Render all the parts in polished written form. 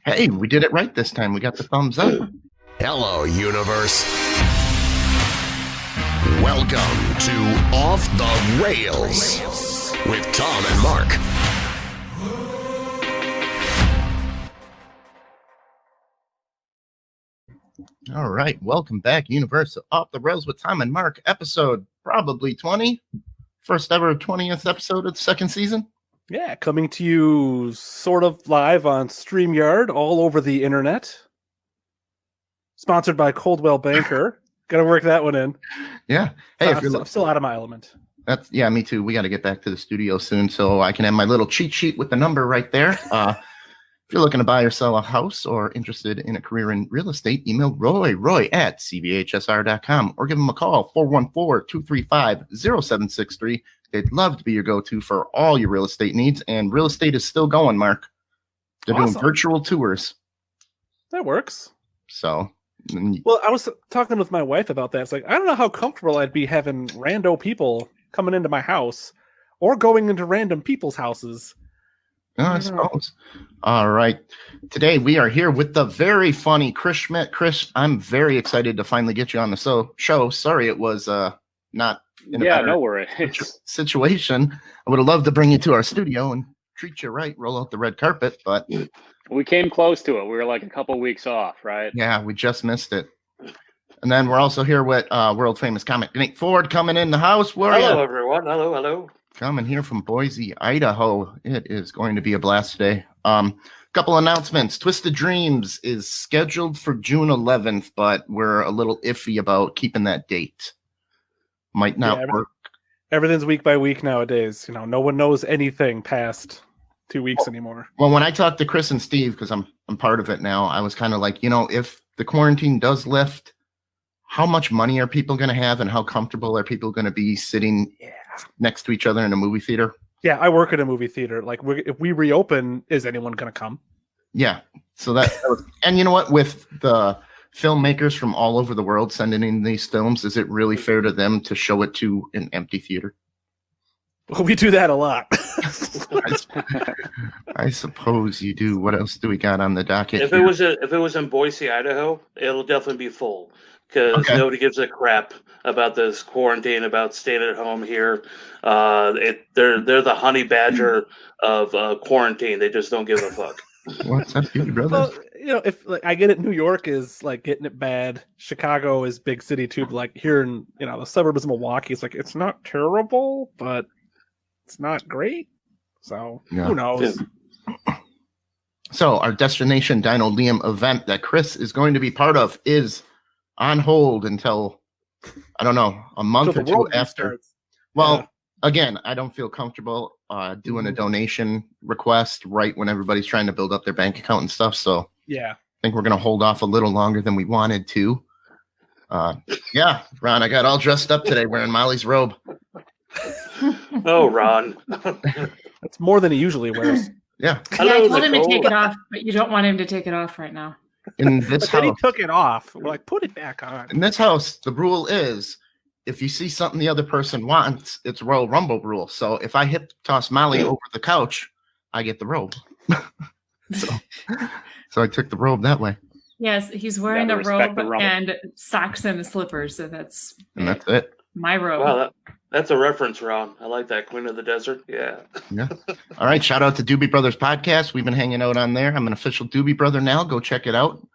Hey, we did it right this time. We got the thumbs up. Hello, universe. Welcome to Off the Rails with Tom and Mark. All right, welcome back, Universe Off the Rails with Tom and Mark, episode probably 20. First ever 20th episode of the second season. Yeah, coming to you sort of live on Streamyard all over the internet. Sponsored by Coldwell Banker. Got to work that one in. Yeah. Hey, I'm still out of my element. Yeah, me too. We got to get back to the studio soon so I can have my little cheat sheet with the number right there. If you're looking to buy or sell a house or interested in a career in real estate, email Roy at cbhsr.com or give him a call, 414-235-0763. They'd love to be your go-to for all your real estate needs, and real estate is still going, Mark. They're doing virtual tours. That works. So, well, I was talking with my wife about that. It's like, I don't know how comfortable I'd be having rando people coming into my house or going into random people's houses. I suppose. All right. Today we are here with the very funny Chris Schmidt. Chris, I'm very excited to finally get you on the show. Sorry it was not in a no worries. situation. I would have loved to bring you to our studio and treat you right, roll out the red carpet, but we came close to it. We were like a couple weeks off, right? Yeah, we just missed it. And then we're also here with world famous comic Nate Ford coming in the house. Hello, everyone. Hello. Coming here from Boise, Idaho. It is going to be a blast today. Couple announcements. Twisted Dreams is scheduled for June 11th, but we're a little iffy about keeping that date. Might not work. Everything's week by week nowadays. You know, no one knows anything past 2 weeks anymore. Well, when I talked to Chris and Steve, because I'm part of it now, I was kind of like, if the quarantine does lift, how much money are people going to have and how comfortable are people going to be sitting next to each other in a movie theater? Yeah, I work at a movie theater. Like, if we reopen, is anyone going to come? Yeah. So that was, and you know what? With the filmmakers from all over the world sending in these films, is it really fair to them to show it to an empty theater? Well, we do that a lot. I suppose you do. What else do we got on the docket? If it was in Boise, Idaho, it'll definitely be full because nobody gives a crap about this quarantine, about staying at home here. They're the honey badger of quarantine. They just don't give a fuck. What's up, Beauty Brothers? Well, if I get it, New York is like getting it bad. Chicago is big city too. But like here in the suburbs of Milwaukee, it's like it's not terrible, but it's not great. So who knows? Yeah. So our Destination Dino Liam event that Chris is going to be part of is on hold until, I don't know, a month or two after. Well, again, I don't feel comfortable doing a donation request right when everybody's trying to build up their bank account and stuff. So yeah, I think we're going to hold off a little longer than we wanted to. Yeah, Ron, I got all dressed up today wearing Molly's robe. Oh, Ron. That's more than he usually wears. Yeah. Hello, I told him to take it off, but you don't want him to take it off right now. In this house, he took it off. We're like, put it back on. In this house, the rule is if you see something the other person wants, it's Royal Rumble rule. So if I hip toss Molly over the couch, I get the robe. so I took the robe that way. Yes, he's wearing a robe and socks and slippers. So that's it. My robe. Wow, that's a reference, Ron. I like that. Queen of the Desert. Yeah. All right. Shout out to Doobie Brothers Podcast. We've been hanging out on there. I'm an official Doobie Brother now. Go check it out.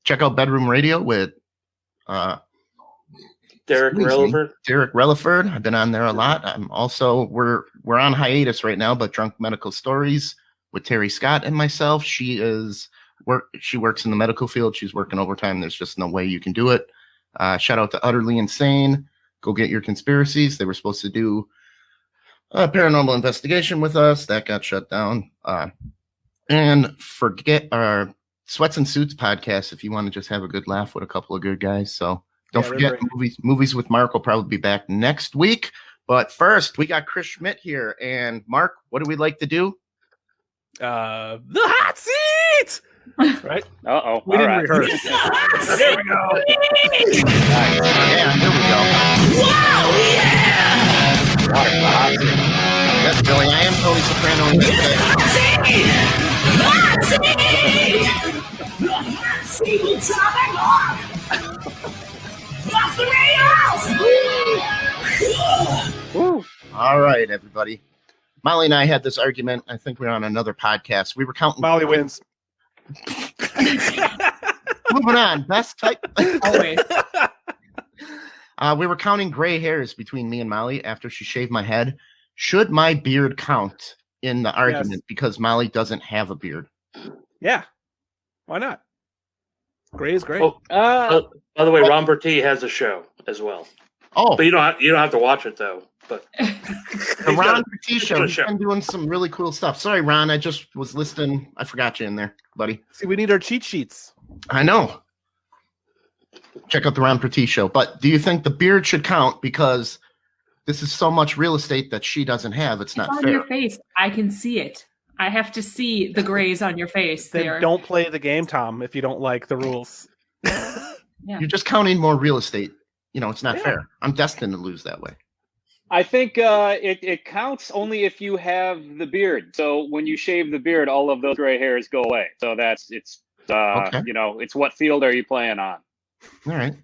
Check out Bedroom Radio with Derek Relaford. Derek Relaford. I've been on there a lot. I'm also we're on hiatus right now, but Drunk Medical Stories with Terry Scott and myself. She works in the medical field. She's working overtime. There's just no way you can do it. Shout out to Utterly Insane. Go get your conspiracies. They were supposed to do a paranormal investigation with us. That got shut down. And forget our Sweats and Suits podcast if you want to just have a good laugh with a couple of good guys. So don't forget movies with Mark will probably be back next week. But first, we got Chris Schmidt here. And Mark, what do we like to do? The hot seat! Right? Uh-oh. We didn't rehearse. There we go. Yeah, here we go. Wow, yeah! Yes, Billy, I am Tony Soprano. right, everybody. Molly and I had this argument. I think we were on another podcast. We were counting. Molly wins. Moving on. Best type. Always. We were counting gray hairs between me and Molly after she shaved my head. Should my beard count in the argument because Molly doesn't have a beard? Yeah. Why not? Gray is great. Oh, by the way, Ron Bertie has a show as well. Oh, But you don't have to watch it though. But the Ron Petit show. He's been doing some really cool stuff. Sorry, Ron. I just was listening. I forgot you in there, buddy. See, we need our cheat sheets. I know. Check out the Ron Petit show. But do you think the beard should count because this is so much real estate that she doesn't have? It's not on fair. Your face. I can see it. I have to see the grays on your face. Then don't play the game, Tom, if you don't like the rules. Yeah. You're just counting more real estate. You know, it's not fair. I'm destined to lose that way. I think it counts only if you have the beard. So when you shave the beard, all of those gray hairs go away. So it's it's what field are you playing on? All right.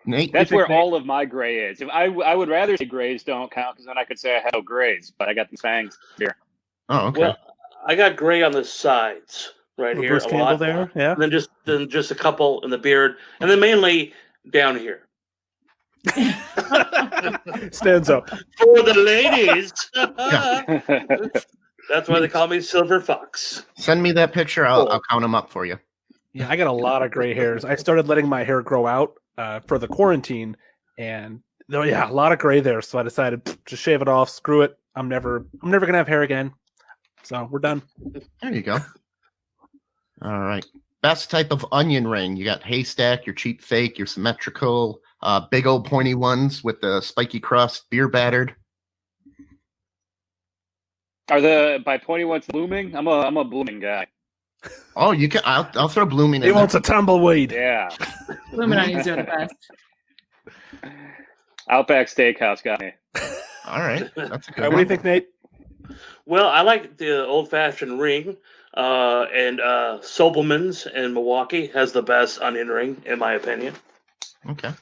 Nate, that's where all of my gray is. If I would rather say grays don't count because then I could say I have no grays, but I got these fangs here. Oh, okay. Well, I got gray on the sides right here. Bruce Campbell there, yeah. And then just a couple in the beard, and then mainly down here. Stands up for the ladies. That's why they call me Silver Fox. Send me that picture. I'll count them up for you. Yeah, I got a lot of gray hairs. I started letting my hair grow out for the quarantine, and a lot of gray there. So I decided just shave it off. Screw it. I'm never gonna have hair again. So we're done. There you go. All right. Best type of onion ring. You got haystack, your cheap fake, your symmetrical, big old pointy ones with the spiky crust, beer battered. Are the by pointy ones blooming? I'm a blooming guy. Oh, you can. I'll throw blooming. He wants a tumbleweed. Yeah. Blooming onions are the best. Outback Steakhouse got me. All right. That's a good What do you think, Nate? Well, I like the old-fashioned ring, and Sobelman's in Milwaukee has the best onion ring, in my opinion. Okay.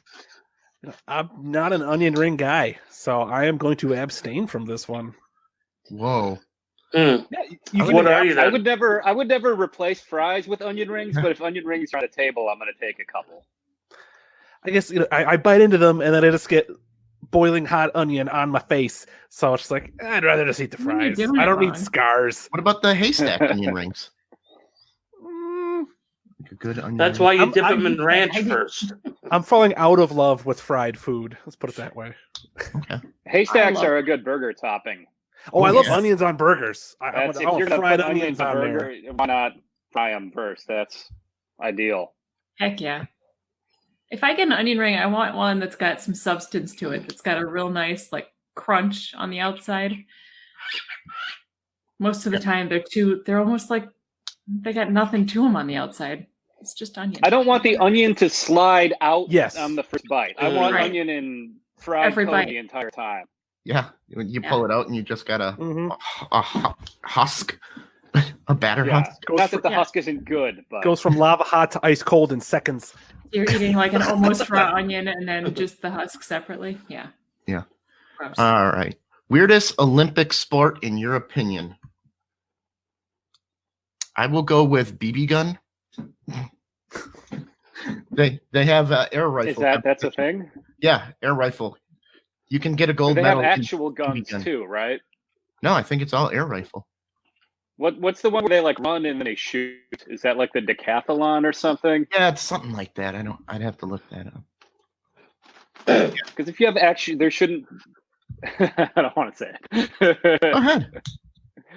I'm not an onion ring guy, so I am going to abstain from this one. Whoa. Mm. Yeah, what are you? I would never replace fries with onion rings, but if onion rings are on the table, I'm going to take a couple. I guess I bite into them and then I just get boiling hot onion on my face. So it's just like I'd rather just eat the fries. I don't need scars. What about the haystack onion rings? Like a good onion. That's why you dip them in ranch first. I'm falling out of love with fried food. Let's put it that way. Okay. Haystacks are a good burger topping. Oh, I love onions on burgers. If you're going to put onions on burger, why not fry them first? That's ideal. Heck yeah. If I get an onion ring, I want one that's got some substance to it. That's got a real nice crunch on the outside. Most of the time they're almost like they got nothing to them on the outside. It's just onion. I don't want the onion to slide out Yes. on the first bite. I want onion in fried coat the entire time. Yeah, when you pull it out and you just got a husk, a batter husk. Not that the husk isn't good, but goes from lava hot to ice cold in seconds. You're eating like an almost raw onion and then just the husk separately. Yeah. Yeah. Gross. All right. Weirdest Olympic sport in your opinion? I will go with BB gun. They have air rifle. That's a thing? Yeah, air rifle. You can get a gold they medal. They have actual guns too, right? No, I think it's all air rifle. What's the one where they run and then they shoot? Is that like the decathlon or something? Yeah, it's something like that. I'd have to look that up. Because if you have there shouldn't. I don't want to say it. Go ahead.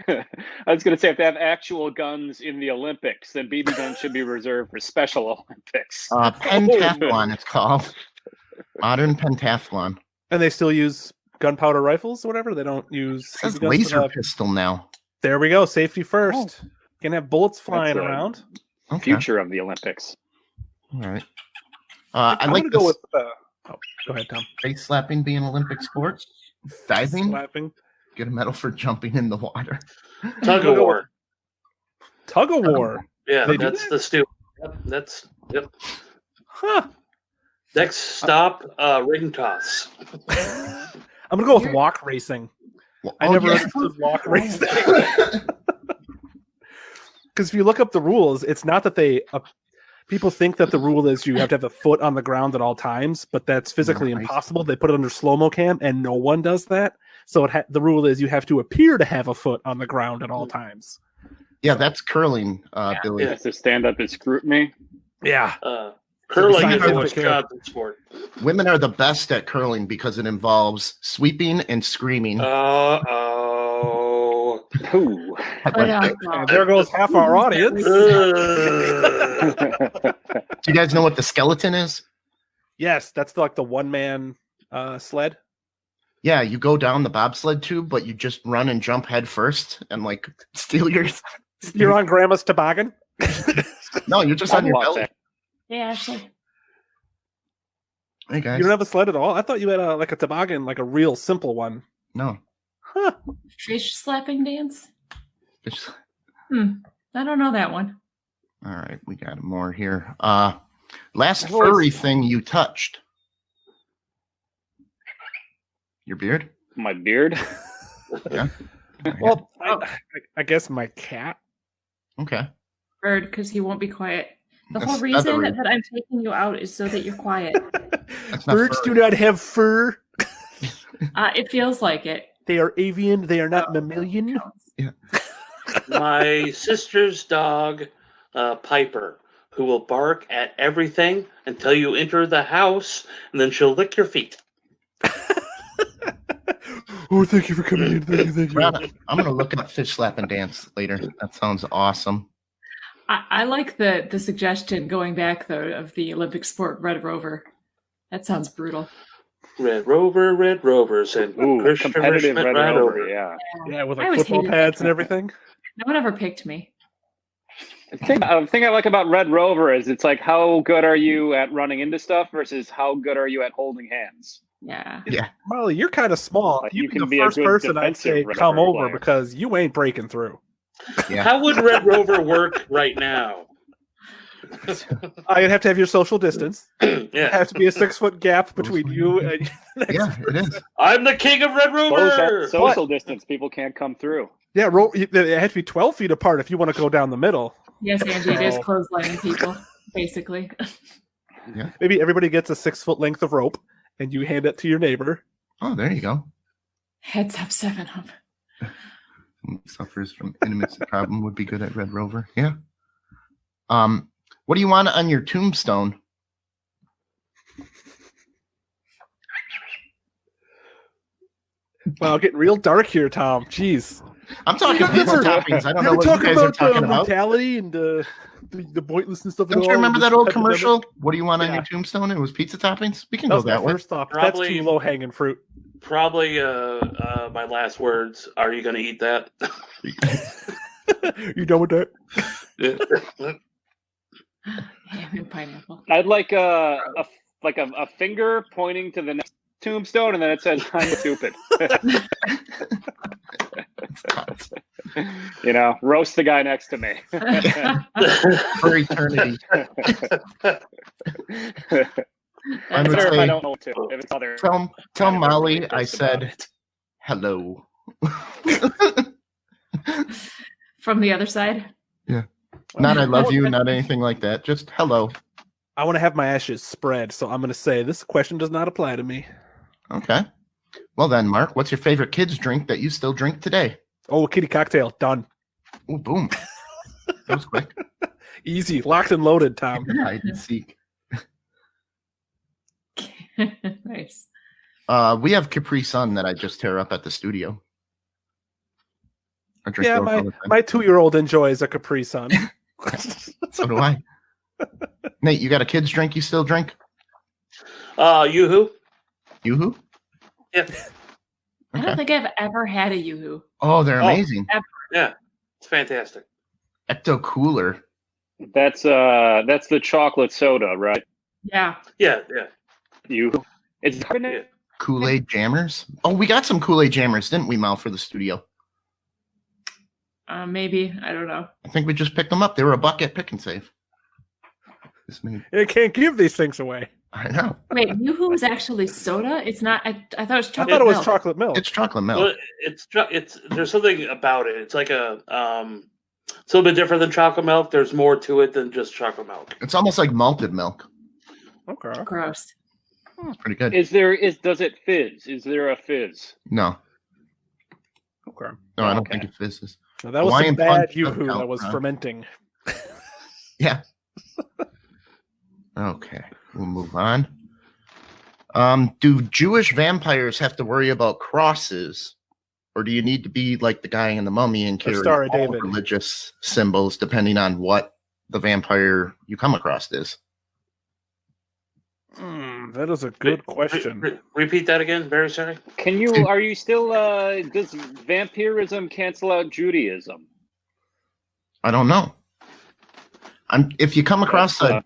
I was going to say if they have actual guns in the Olympics, then BB guns should be reserved for Special Olympics. Pentathlon, it's called. Modern pentathlon. And they still use gunpowder rifles or whatever? They don't use... It says laser pistol now. There we go. Safety first. Can have bullets flying around. Okay. Future of the Olympics. All right. I like to go with... go ahead, Tom. Face slapping being Olympic sports. Diving. Slapping. Get a medal for jumping in the water. Tug of war. Tug of war. Yeah, that's the stupid. Yep. Huh. Next stop, ring toss. I'm gonna go with walk racing. I never understood walk racing. Because if you look up the rules, it's not that they people think that the rule is you have to have a foot on the ground at all times, but that's physically impossible. They put it under slow-mo cam, and no one does that. So the rule is you have to appear to have a foot on the ground at all times. Yeah, that's curling, Billy. Yeah, so stand up is scrutiny. Yeah. Curling is a Wisconsin sport. Women are the best at curling because it involves sweeping and screaming. Ooh. And there goes half our audience. Do you guys know what the skeleton is? Yes, that's like the one-man sled. Yeah, you go down the bobsled tube, but you just run and jump head first and like steal your. You're on Grandma's toboggan. No, you're just on your belly. Yeah, Ashley. Hey guys, You don't have a sled at all? I thought you had a toboggan, like a real simple one. no. Huh. Fish slapping dance? Just... I don't know that one. All right, we got more here. Last furry thing you touched. Your beard? My beard? Yeah. Well, I guess my cat. Okay. Bird, because he won't be quiet. The That's whole reason feathery. that I'm taking you out is so that you're quiet. That's not Birds furry. do not have fur. It feels like it. They are avian. They are not mammalian. My sister's dog, Piper, who will bark at everything until you enter the house, and then she'll lick your feet. Oh, thank you for coming in. Thank you. I'm gonna look up fish slapping dance later. That sounds awesome. I like the suggestion going back though of the Olympic sport Red Rover. That sounds brutal. Red Rovers, and Christopher competitive Schmidt Red right Rover, over. yeah. Yeah, with I like always football hated pads that. and everything. No one ever picked me. The thing I like about Red Rover is it's like how good are you at running into stuff versus how good are you at holding hands. Yeah. Molly, you're kind of small. Like, You'd you be can the be a first good person I'd say defensive come Red Rover over player. because you ain't breaking through. Yeah. How would Red Rover work right now? I'd have to have your social distance. Yeah, Have to be a 6 foot gap between you and the next Yeah, it is. I'm the king of Red Rover. Social distance, people can't come through. Yeah, they have to be 12 feet apart if you want to go down the middle. Yes, Angie, it is clotheslining people, basically. Maybe everybody gets a 6 foot length of rope and you hand it to your neighbor. Oh, there you go. Heads up, 7 up. Suffers from intimacy problem would be good at Red Rover. Yeah. What do you want on your tombstone? Wow, getting real dark here, Tom. Jeez. I'm talking pizza toppings. I don't know We're what you guys are talking about. mortality and the pointlessness of it Don't all. you remember This that old epidemic. commercial? What do you want on Yeah. your tombstone? It was pizza toppings. We can That go was my that way. first thought. Probably- That's too low hanging fruit. Probably my last words. Are you going to eat that? You done with that? Ham and pineapple. I'd like a finger pointing to the next tombstone, and then it says "I'm stupid." Roast the guy next to me. For eternity. I It's would better if say- I don't know what to. If it's other, Tell Molly I just about said it. hello. From the other side? Not I love you, not anything like that. Just hello. I want to have my ashes spread, so I'm going to say this question does not apply to me. Okay. Well then, Mark, what's your favorite kids drink that you still drink today? Oh, kitty cocktail. Done. Oh, boom. That was quick. Easy. Locked and loaded, Tom. Hide and seek. Nice. We have Capri Sun that I just tear up at the studio. I drink Yeah, those all the time. my 2-year-old enjoys a Capri Sun. So do I. Nate, you got a kids drink you still drink? Yoo-hoo? Yoo-hoo? Yeah. I don't think I've ever had a Yoo-hoo. Oh, they're amazing. Yeah. It's fantastic. Ecto Cooler. That's the chocolate soda, right? Yeah. Yeah. It's carbonate. Kool-Aid Jammers. Oh, we got some Kool-Aid Jammers, didn't we, Mal, for the studio? Maybe. I don't know. I think we just picked them up. They were $1 at Pick and Save. You can't give these things away. I know. Wait, Yoo-hoo was actually soda? It's not. I thought it was I chocolate. thought it was milk. chocolate milk. It's chocolate milk. Well, it's there's something about it. It's like it's a little bit different than chocolate milk. There's more to it than just chocolate milk. It's almost like malted milk. Okay. Gross. It's pretty good. Does it fizz? Is there a fizz? No. Okay. No, I don't Okay. think it fizzes. Now, that was Hawaiian some punch bad Yoo-hoo doesn't that count, was huh? fermenting. Yeah. Okay, we'll move on. Do Jewish vampires have to worry about crosses, or do you need to be like the guy in the Mummy and carry Star of all David. religious symbols depending on what the vampire you come across is? That is a good question. Repeat that again. Very sorry. Are you still, does vampirism cancel out Judaism? I don't know. If you come across a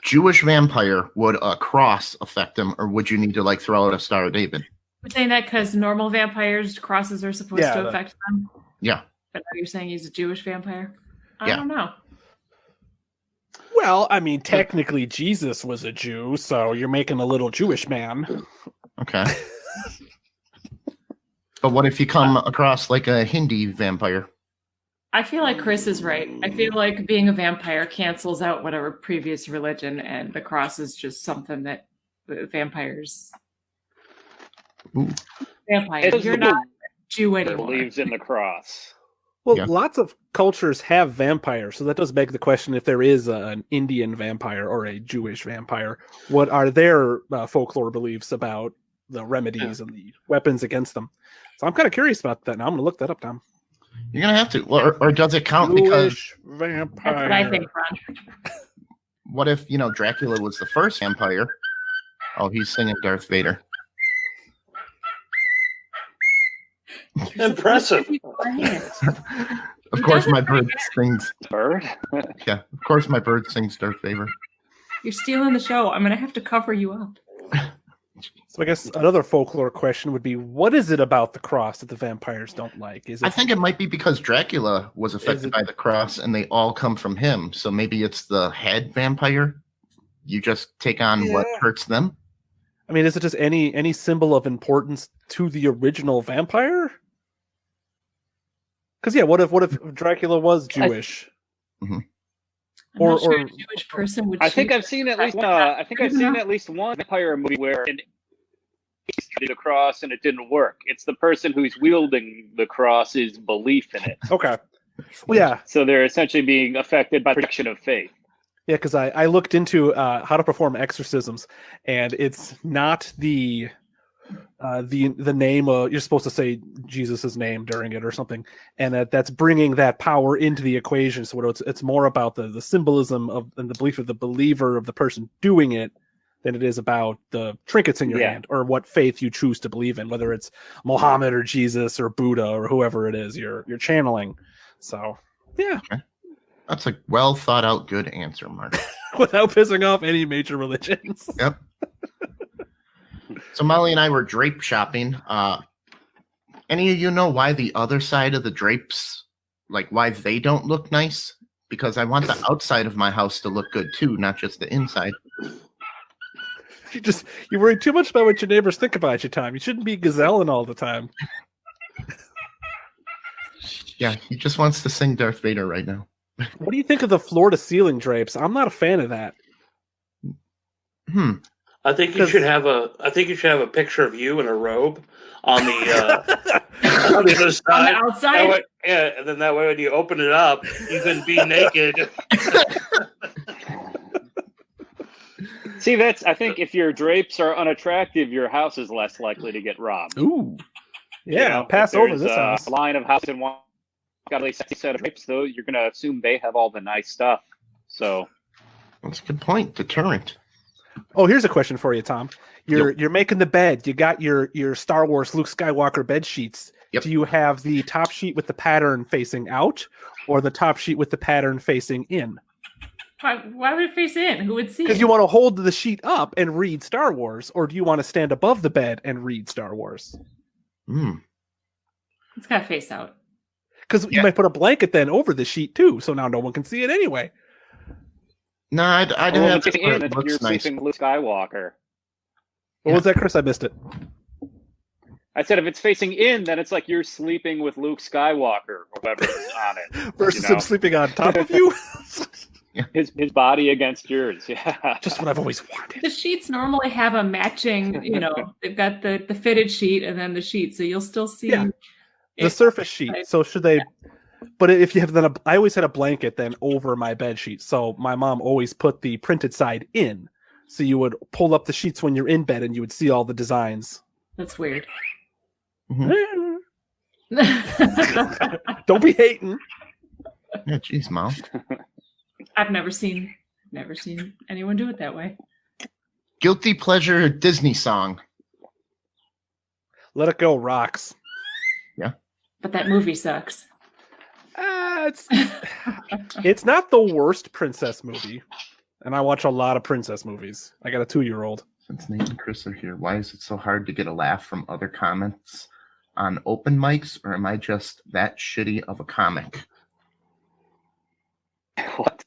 Jewish vampire, would a cross affect them, or would you need to like throw out a Star of David? We're saying that because normal vampires, crosses are supposed to affect them. Yeah. But now you're saying he's a Jewish vampire? I Yeah. don't know. Well, I mean, technically Jesus was a Jew, so you're making a little Jewish man. Okay. But what if you come across like a Hindi vampire? I feel like Chris is right. I feel like being a vampire cancels out whatever previous religion, and the cross is just something that vampires. Ooh. Vampire, you're not a Jew anymore. Believes in the cross. Well, Yeah. lots of cultures have vampires, so that does beg the question: if there is an Indian vampire or a Jewish vampire, what are their folklore beliefs about the remedies and the weapons against them? So I'm kind of curious about that. Now I'm going to look that up, Tom. You're gonna have to, or does it count because Jewish vampire. That's what I think, Ron. what if Dracula was the first vampire? Oh, he's singing Darth Vader. Impressive. Of course, my bird sings. Bird? Yeah, of course, my bird sings Darth Vader. You're stealing the show. I'm gonna have to cover you up. So I guess another folklore question would be: what is it about the cross that the vampires don't like? Is it? I think it might be because Dracula was Is affected it- by the cross, and they all come from him. So maybe it's the head vampire. You just take on what Yeah. hurts them. I mean, is it just any symbol of importance to the original vampire? Because what if Dracula was Jewish? I'm Or- not sure or- a Jewish person would. I think choose I've seen at least Dracula. I've seen at least one vampire movie where an did a cross and it didn't work. It's the person who's wielding the cross's belief in it. Okay. Well, yeah. So they're essentially being affected by the protection of faith. Yeah, because I looked into how to perform exorcisms, and it's not the name. You're supposed to say Jesus's name during it or something, and that's bringing that power into the equation. So it's more about the symbolism of and the belief of the believer of the person doing it than it is about the trinkets in your hand or what faith you choose to believe in, whether it's Muhammad or Jesus or Buddha or whoever it is you're channeling. So yeah. Okay. That's a well thought out good answer, Mark. Without pissing off any major religions. Yep. So Molly and I were drape shopping. Any of you know why the other side of the drapes, like why they don't look nice? Because I want the outside of my house to look good too, not just the inside. You worry too much about what your neighbors think about you, Tom. You shouldn't be gazelling all the time. Yeah, he just wants to sing Darth Vader right now. What do you think of the floor to ceiling drapes? I'm not a fan of that. I think you should have a picture of you in a robe on the on the other side. On the outside? That way, yeah, and then that way when you open it up, you can be naked. See, I think if your drapes are unattractive, your house is less likely to get robbed. Ooh. Yeah, You know, pass if over there's this house. a line of houses and one got a really sexy set of drapes, though, you're going to assume they have all the nice stuff. So That's a good point. Deterrent. Oh, here's a question for you, Tom. You're making the bed. You got your Star Wars Luke Skywalker bed sheets. Yep. Do you have the top sheet with the pattern facing out or the top sheet with the pattern facing in? Why would it face in? Who would see Because it? you want to hold the sheet up and read Star Wars, or do you want to stand above the bed and read Star Wars? It's got to face out. Because you might put a blanket then over the sheet too, so now no one can see it anyway. No, I'd Well, have if it's it where in, it then you're looks nice. sleeping with Luke Skywalker. What was that, Chris? I missed it. I said if it's facing in, then it's like you're sleeping with Luke Skywalker or whoever is on it. Versus you know? him sleeping on top of you. His body against yours. Yeah. Just what I've always wanted. The sheets normally have a matching, they've got the fitted sheet and then the sheet, so you'll still see The surface sheet. So should they? But if you have I always had a blanket then over my bed sheet. So my mom always put the printed side in. So you would pull up the sheets when you're in bed and you would see all the designs. That's weird. Mhm. Don't be hating. Yeah, jeez, Mom. I've never seen anyone do it that way. Guilty pleasure Disney song. Let It Go rocks. But that movie sucks. It's not the worst princess movie. And I watch a lot of princess movies. I got a 2-year-old. Since Nate and Chris are here, why is it so hard to get a laugh from other comments on open mics, or am I just that shitty of a comic? What?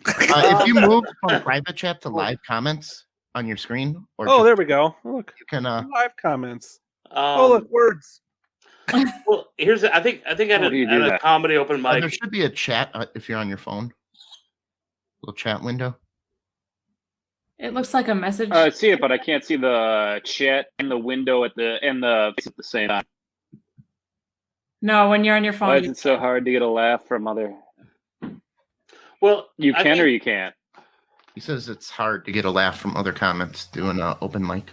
If you move from private chat to live comments on your screen, or Oh, there we go. Look, you can. live comments. Oh, Look, words. Well, here's I think at How do you do a that? comedy open mic. There should be a chat if you're on your phone. Little chat window. It looks like a message. I see it, but I can't see the chat and the window at the same time. No, when you're on your phone. Why is it so hard to get a laugh from other? Well, You I can think- or you can't. He says it's hard to get a laugh from other comments doing an open mic.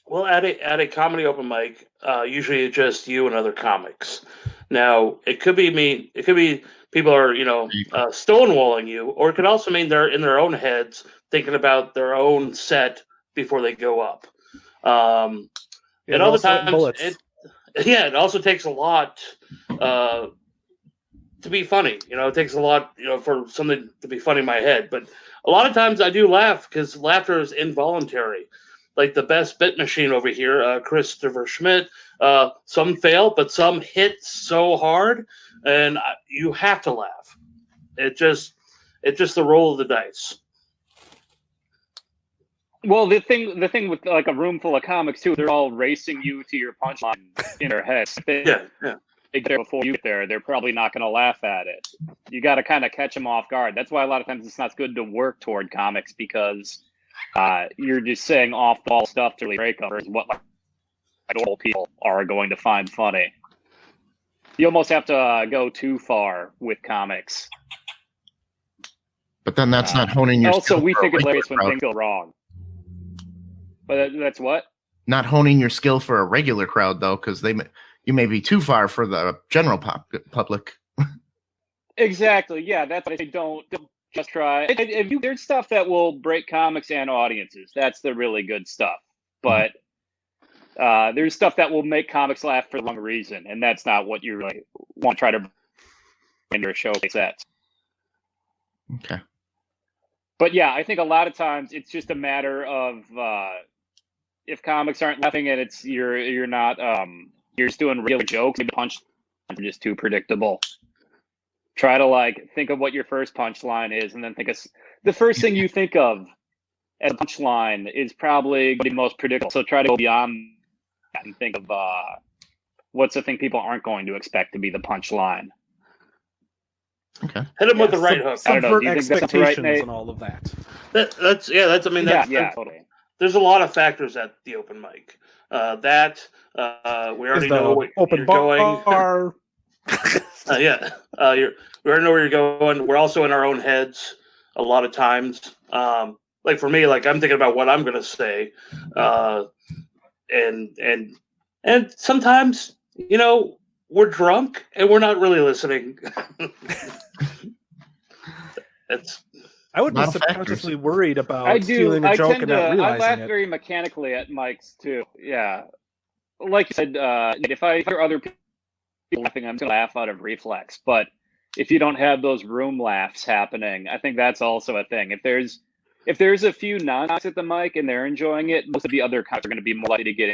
Well, at a comedy open mic, usually it's just you and other comics. Now, it could be me. It could be people are stonewalling you, or it could also mean they're in their own heads thinking about their own set before they go up. And all the times, it also takes a lot to be funny. It takes a lot, for something to be funny in my head. But a lot of times I do laugh because laughter is involuntary. Like the best bit machine over here, Christopher Schmidt. Some fail, but some hit so hard, and you have to laugh. It's just the roll of the dice. Well, the thing with like a room full of comics too, they're all racing you to your punchline in their heads. Yeah. They get there before you get there. They're probably not going to laugh at it. You got to kind of catch them off guard. That's why a lot of times it's not good to work toward comics because you're just saying off the ball stuff to really break covers what like normal people are going to find funny. You almost have to go too far with comics. But then that's not honing your Also, skill we for a think it's regular hilarious when crowd. things go wrong. But that's what? Not honing your skill for a regular crowd, though, because you may be too far for the general public. Exactly. Yeah, that's what I say. Don't just try. There's stuff that will break comics and audiences. That's the really good stuff. But there's stuff that will make comics laugh for the wrong reason, and that's not what you really want to try to bring into a showcase. That. Okay. But yeah, I think a lot of times it's just a matter of if comics aren't laughing and you're not you're just doing regular jokes, maybe the punch are just too predictable. Try to think of what your first punchline is, and then think of the first thing you think of as a punchline is probably the most predictable. So try to go beyond that and think of what's the thing people aren't going to expect to be the punchline. Okay. Hit him with the right hook. I don't know. Subvert Do you think that's expectations right, Nate? and all of that. That's Totally. There's a lot of factors at the open mic. We already Is know the where open you're going. bar. We already know where you're going. We're also in our own heads a lot of times. Like for me, I'm thinking about what I'm going to say, and sometimes we're drunk and we're not really listening. I would be Lot of subconsciously factors. worried about I do. stealing a I joke tend and to. not I realizing laugh it. very mechanically at mics too. Yeah, like you said, if I hear other people laughing, I'm gonna laugh out of reflex. But if you don't have those room laughs happening, I think that's also a thing. If there's a few non-comics at the mic and they're enjoying it, most of the other comics are going to be more likely to get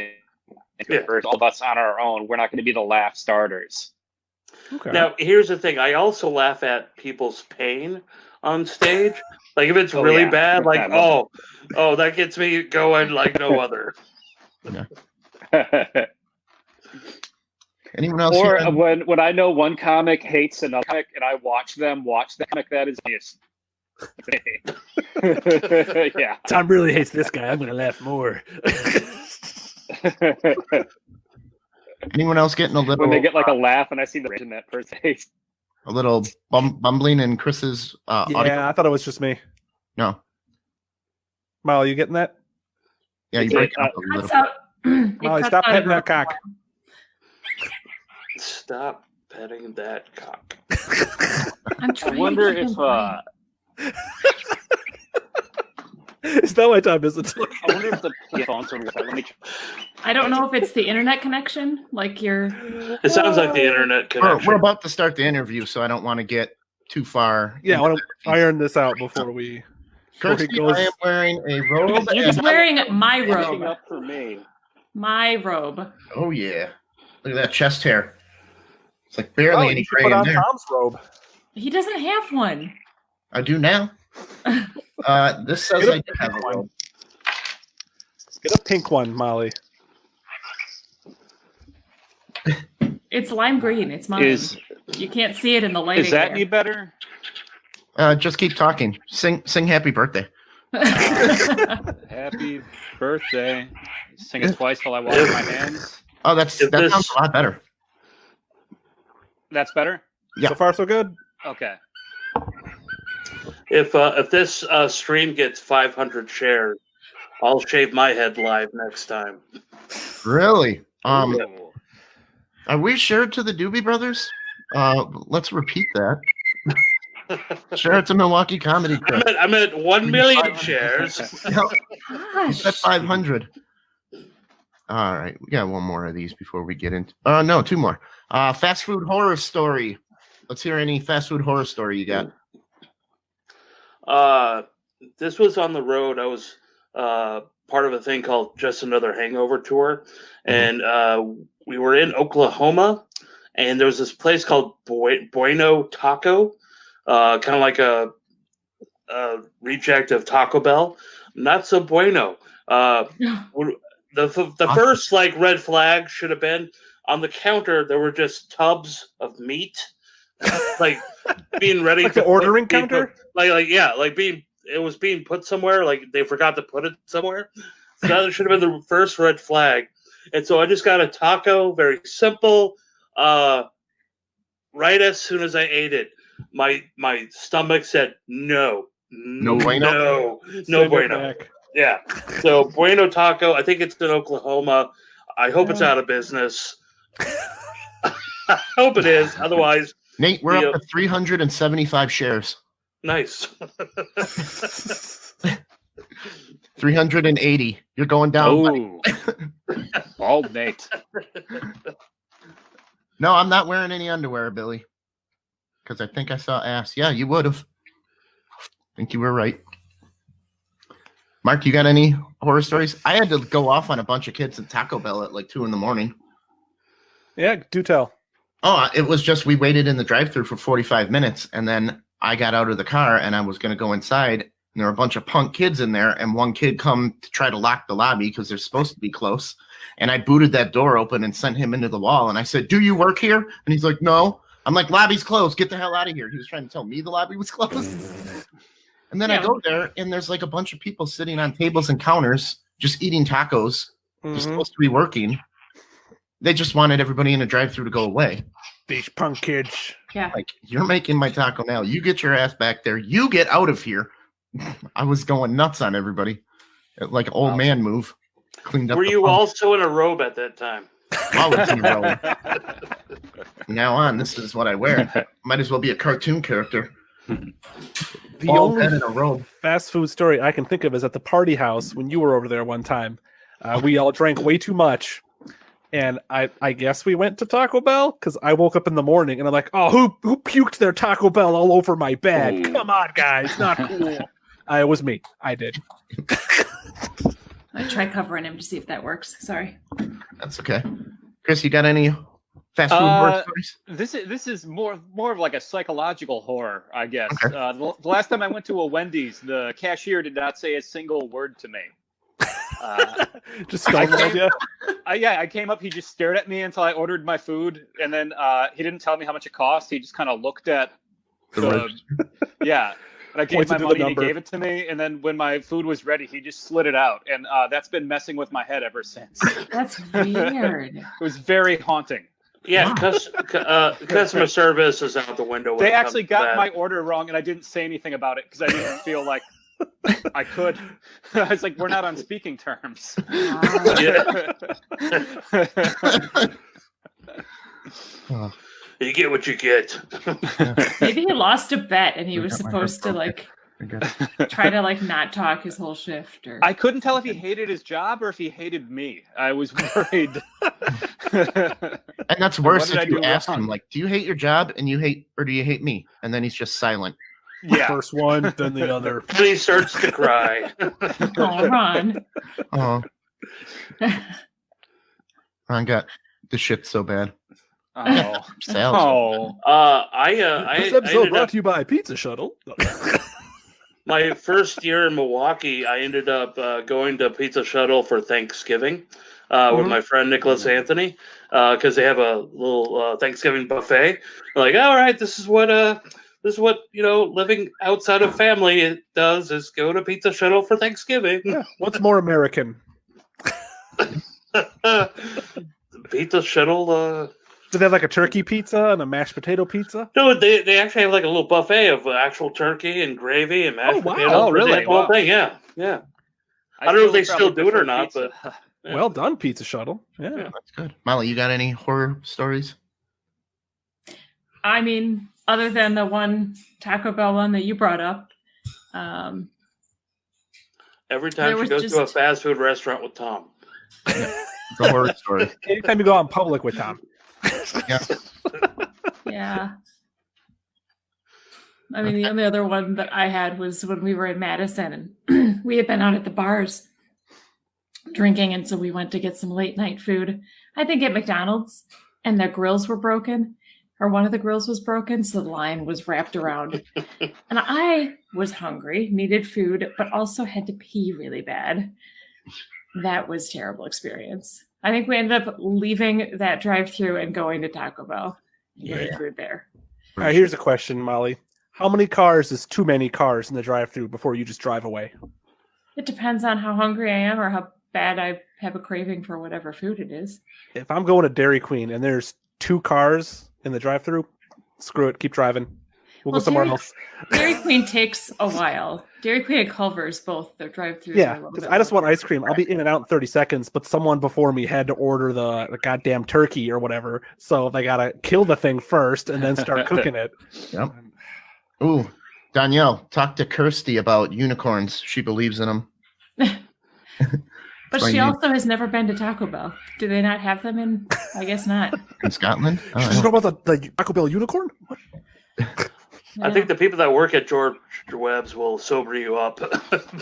into it. Versus all of us on our own, we're not going to be the laugh starters. Okay. Now, here's the thing. I also laugh at people's pain on stage. Like if it's Oh, really yeah. bad, like that gets me going like no other. Anyone else? Or here? when I know one comic hates another comic and I watch them watch the comic, that is just yeah. Tom really hates this guy. I'm gonna laugh more. Anyone else getting a little? When they get like a laugh and I see the rage in that person's face. A little bumbling in Chris's audio? Yeah, I thought it was just me. No. Molly, you getting that? Yeah, you break up a little. Cuts out. It Molly, cuts stop out petting every that cock. Stop petting that cock. I'm I trying wonder to keep if him quiet. Is that why Tom isn't? I wonder if the phones would work. Let me check. I don't know if it's the internet connection, like your. It sounds like the internet connection. We're about to start the interview, so I don't want to get too far. Yeah, I want to iron this out before we. Kirsty, goes- I am wearing a robe. He's wearing my Anything robe. up for me. My robe. Oh yeah, look at that chest hair. It's like barely Oh, any you should gray put in on there. Tom's robe. He doesn't have one. I do now. This says I do have a robe. Get a pink one, Molly. It's lime green. It's mine. You can't see it in the lighting. Is that here. any better? Just keep talking. Sing happy birthday. Happy birthday. Sing it twice while I wash my hands. Oh, that sounds a lot better. That's better? Yeah. So far, so good. Okay. If this stream gets 500 shares, I'll shave my head live next time. Really? Ooh. Are we shared to the Doobie Brothers? Let's repeat that. Share it to Milwaukee Comedy Club. I'm at 1 million shares. Gosh. That's 500. All right, we got one more of these before we get into. No, two more. Fast food horror story. Let's hear any fast food horror story you got. This was on the road. I was part of a thing called Just Another Hangover Tour, and we were in Oklahoma, and there was this place called Bueno Taco, kind of like a reject of Taco Bell. Not so bueno. The first like red flag should have been on the counter. There were just tubs of meat, like being ready Like to the ordering counter? It was being put somewhere. Like they forgot to put it somewhere. So that should have been the first red flag. And so I just got a taco, very simple. Right as soon as I ate it, my stomach said no bueno. Send it back. Yeah. So Bueno Taco, I think it's in Oklahoma. I hope it's out of business. I hope it is. Otherwise, Nate, we're up to 375 shares. nice. 380. You're going down. buddy. Oh. Bald Nate. No, I'm not wearing any underwear, Billy. Because I think I saw ass. Yeah, you would have. I think you were right. Mark, you got any horror stories? I had to go off on a bunch of kids at Taco Bell at like 2 a.m. Yeah, do tell. Oh, it was just we waited in the drive-thru for 45 minutes, and then I got out of the car and I was going to go inside, and there were a bunch of punk kids in there, and one kid come to try to lock the lobby because they're supposed to be close, and I booted that door open and sent him into the wall, and I said, "Do you work here?" And he's like, "No." I'm like, "Lobby's closed. Get the hell out of here." He was trying to tell me the lobby was closed. And then I go there, and there's like a bunch of people sitting on tables and counters just eating tacos. They're supposed to be working. They just wanted everybody in the drive-thru to go away. These punk kids. Yeah. Like, you're making my taco now. You get your ass back there. You get out of here. I was going nuts on everybody. Like an old man move. Cleaned up. Were the you punks. also in a robe at that time? I was in a robe. From now on, this is what I wear. Might as well be a cartoon character. The Bald only head in a robe. fast food story I can think of is at the party house when you were over there one time. We all drank way too much. And I guess we went to Taco Bell because I woke up in the morning and I'm like, oh, who puked their Taco Bell all over my bed? Ooh. Come on, guys, not cool. It was me. I did. I try covering him to see if that works. Sorry. That's okay. Chris, you got any Fast food horror stories? This is more of like a psychological horror, I guess. Okay. The last time I went to a Wendy's, the cashier did not say a single word to me. Just stonewalled you. I came up. He just stared at me until I ordered my food, and then he didn't tell me how much it cost. He just kind of looked at yeah. And I gave my money, and he gave it to me, and then when my food was ready, he just slid it out, and that's been messing with my head ever since. That's weird. It was very haunting. Yeah, customer service is out the window. They actually got my order wrong, and I didn't say anything about it because I didn't feel like I could. I was like, we're not on speaking terms. You get what you get. Maybe he lost a bet and he was supposed to like try to like not talk his whole shift. Or I couldn't tell if he hated his job or if he hated me. I was worried. And that's worse What did if I you do ask wrong? him, like, do you hate your job and do you hate me? And then he's just silent. Yeah. First one, then the other. And he starts to cry. oh, Ron. Oh, Ron got the shit so bad. Oh. Sales. Oh. This episode ended brought up, to you by Pizza Shuttle. my first year in Milwaukee, I ended up going to Pizza Shuttle for Thanksgiving with my friend Nicholas Anthony because they have a little Thanksgiving buffet. I'm like, all right, this is what living outside of family it does is go to Pizza Shuttle for Thanksgiving. Yeah, what's more American? Pizza Shuttle. Do they have like a turkey pizza and a mashed potato pizza? No, they actually have like a little buffet of actual turkey and gravy and mashed potatoes. Oh, really? The whole thing, yeah. I don't know if they still do it or not, pizza. but yeah. Well done, Pizza Shuttle. Yeah. That's good. Molly, you got any horror stories? I mean, other than the one Taco Bell one that you brought up, Every time she goes to a fast food restaurant with Tom. It's a horror story. Anytime you go out in public with Tom. Yeah. yeah. I mean, the only other one that I had was when we were in Madison and we had been out at the bars drinking, and so we went to get some late night food, I think at McDonald's, and their grills were broken, or one of the grills was broken, so the line was wrapped around. And I was hungry, needed food, but also had to pee really bad. That was a terrible experience. I think we ended up leaving that drive-thru and going to Taco Bell. Getting food there. All right, here's a question, Molly. How many cars is too many cars in the drive-thru before you just drive away? It depends on how hungry I am or how bad I have a craving for whatever food it is. If I'm going to Dairy Queen and there's 2 cars in the drive-thru, screw it, keep driving. We'll go somewhere else. Dairy Queen takes a while. Dairy Queen and Culver's, both their drive-thrus. Yeah, because I just want ice cream. I'll be in and out in 30 seconds, but someone before me had to order the goddamn turkey or whatever, so they gotta kill the thing first and then start cooking it. Yep. Ooh, Danielle, talk to Kirsty about unicorns. She believes in them. But she also has never been to Taco Bell. Do they not have them in? I guess not. In Scotland? You know about the Taco Bell unicorn? What? I think the people that work at George Webb's will sober you up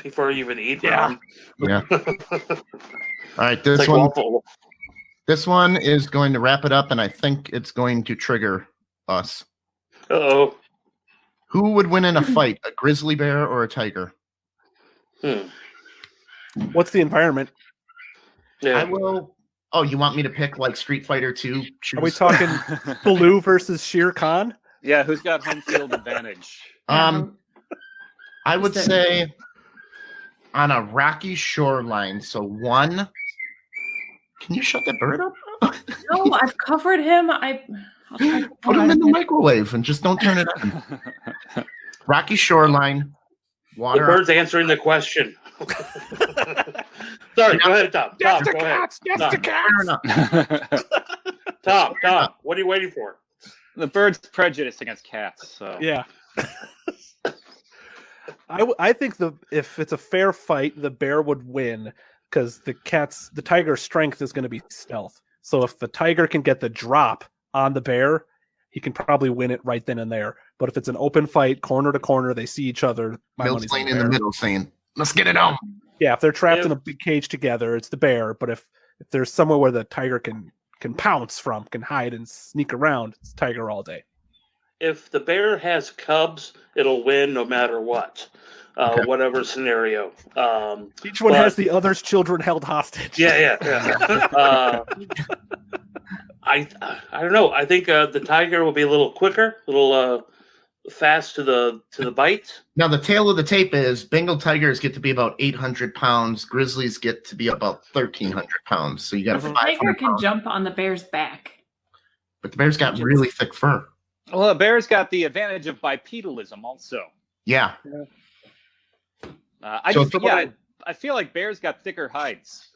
before you even eat them. Yeah. All right, this It's like one. waffle. This one is going to wrap it up, and I think it's going to trigger us. Uh-oh. Who would win in a fight, a grizzly bear or a tiger? What's the environment? Yeah. I will. Oh, you want me to pick like Street Fighter 2? Are we talking Baloo versus Shere Khan? Yeah, who's got home field advantage? I would say on a rocky shoreline. So one. Can you shut that bird up? No, I've covered him. Put him in the microwave and just don't turn it on. Rocky shoreline. The Water. bird's answering the question. Sorry, go ahead, Tom. Tom, go ahead. Tom, what are you waiting for? The bird's prejudiced against cats. So Yeah. I think if it's a fair fight, the bear would win because the tiger's strength is going to be stealth. So if the tiger can get the drop on the bear, he can probably win it right then and there. But if it's an open fight, corner to corner, they see each other. Mills laying in the middle saying, let's get it on. Yeah, if they're trapped in a big cage together, it's the bear. But if there's somewhere where the tiger can can pounce from, can hide and sneak around. It's tiger all day. If the bear has cubs, it'll win no matter what, whatever scenario. Each one but- has the other's children held hostage. Yeah. I don't know. I think the tiger will be a little quicker, a little fast to the bite. Now, the tail of the tape is Bengal tigers get to be about 800 pounds. Grizzlies get to be about 1,300 pounds. So you got Mhm. 500 Tiger can pounds. jump on the bear's back. But the bear's got really thick fur. Well, a bear's got the advantage of bipedalism also. Yeah. I So just, if- yeah, I feel like bears got thicker hides.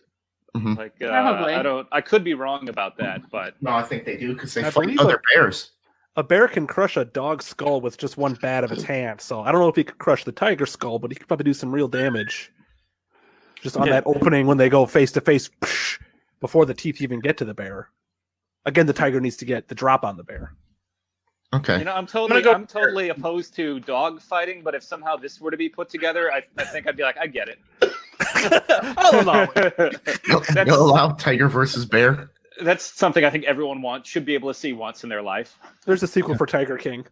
Mhm. Like Probably. I could be wrong about that, but No, I think they do because they I fight believe other bears. A bear can crush a dog's skull with just one bat of its hand. So I don't know if he could crush the tiger's skull, but he could probably do some real damage. Just on Yeah. that opening when they go face to face before the teeth even get to the bear. Again, the tiger needs to get the drop on the bear. Okay. you know, I'm gonna go- totally opposed to dog fighting. But if somehow this were to be put together, I think I'd be like, I get it. I'll allow it. That's- You'll allow tiger versus bear? That's something I think everyone should be able to see once in their life. There's a sequel for Tiger King.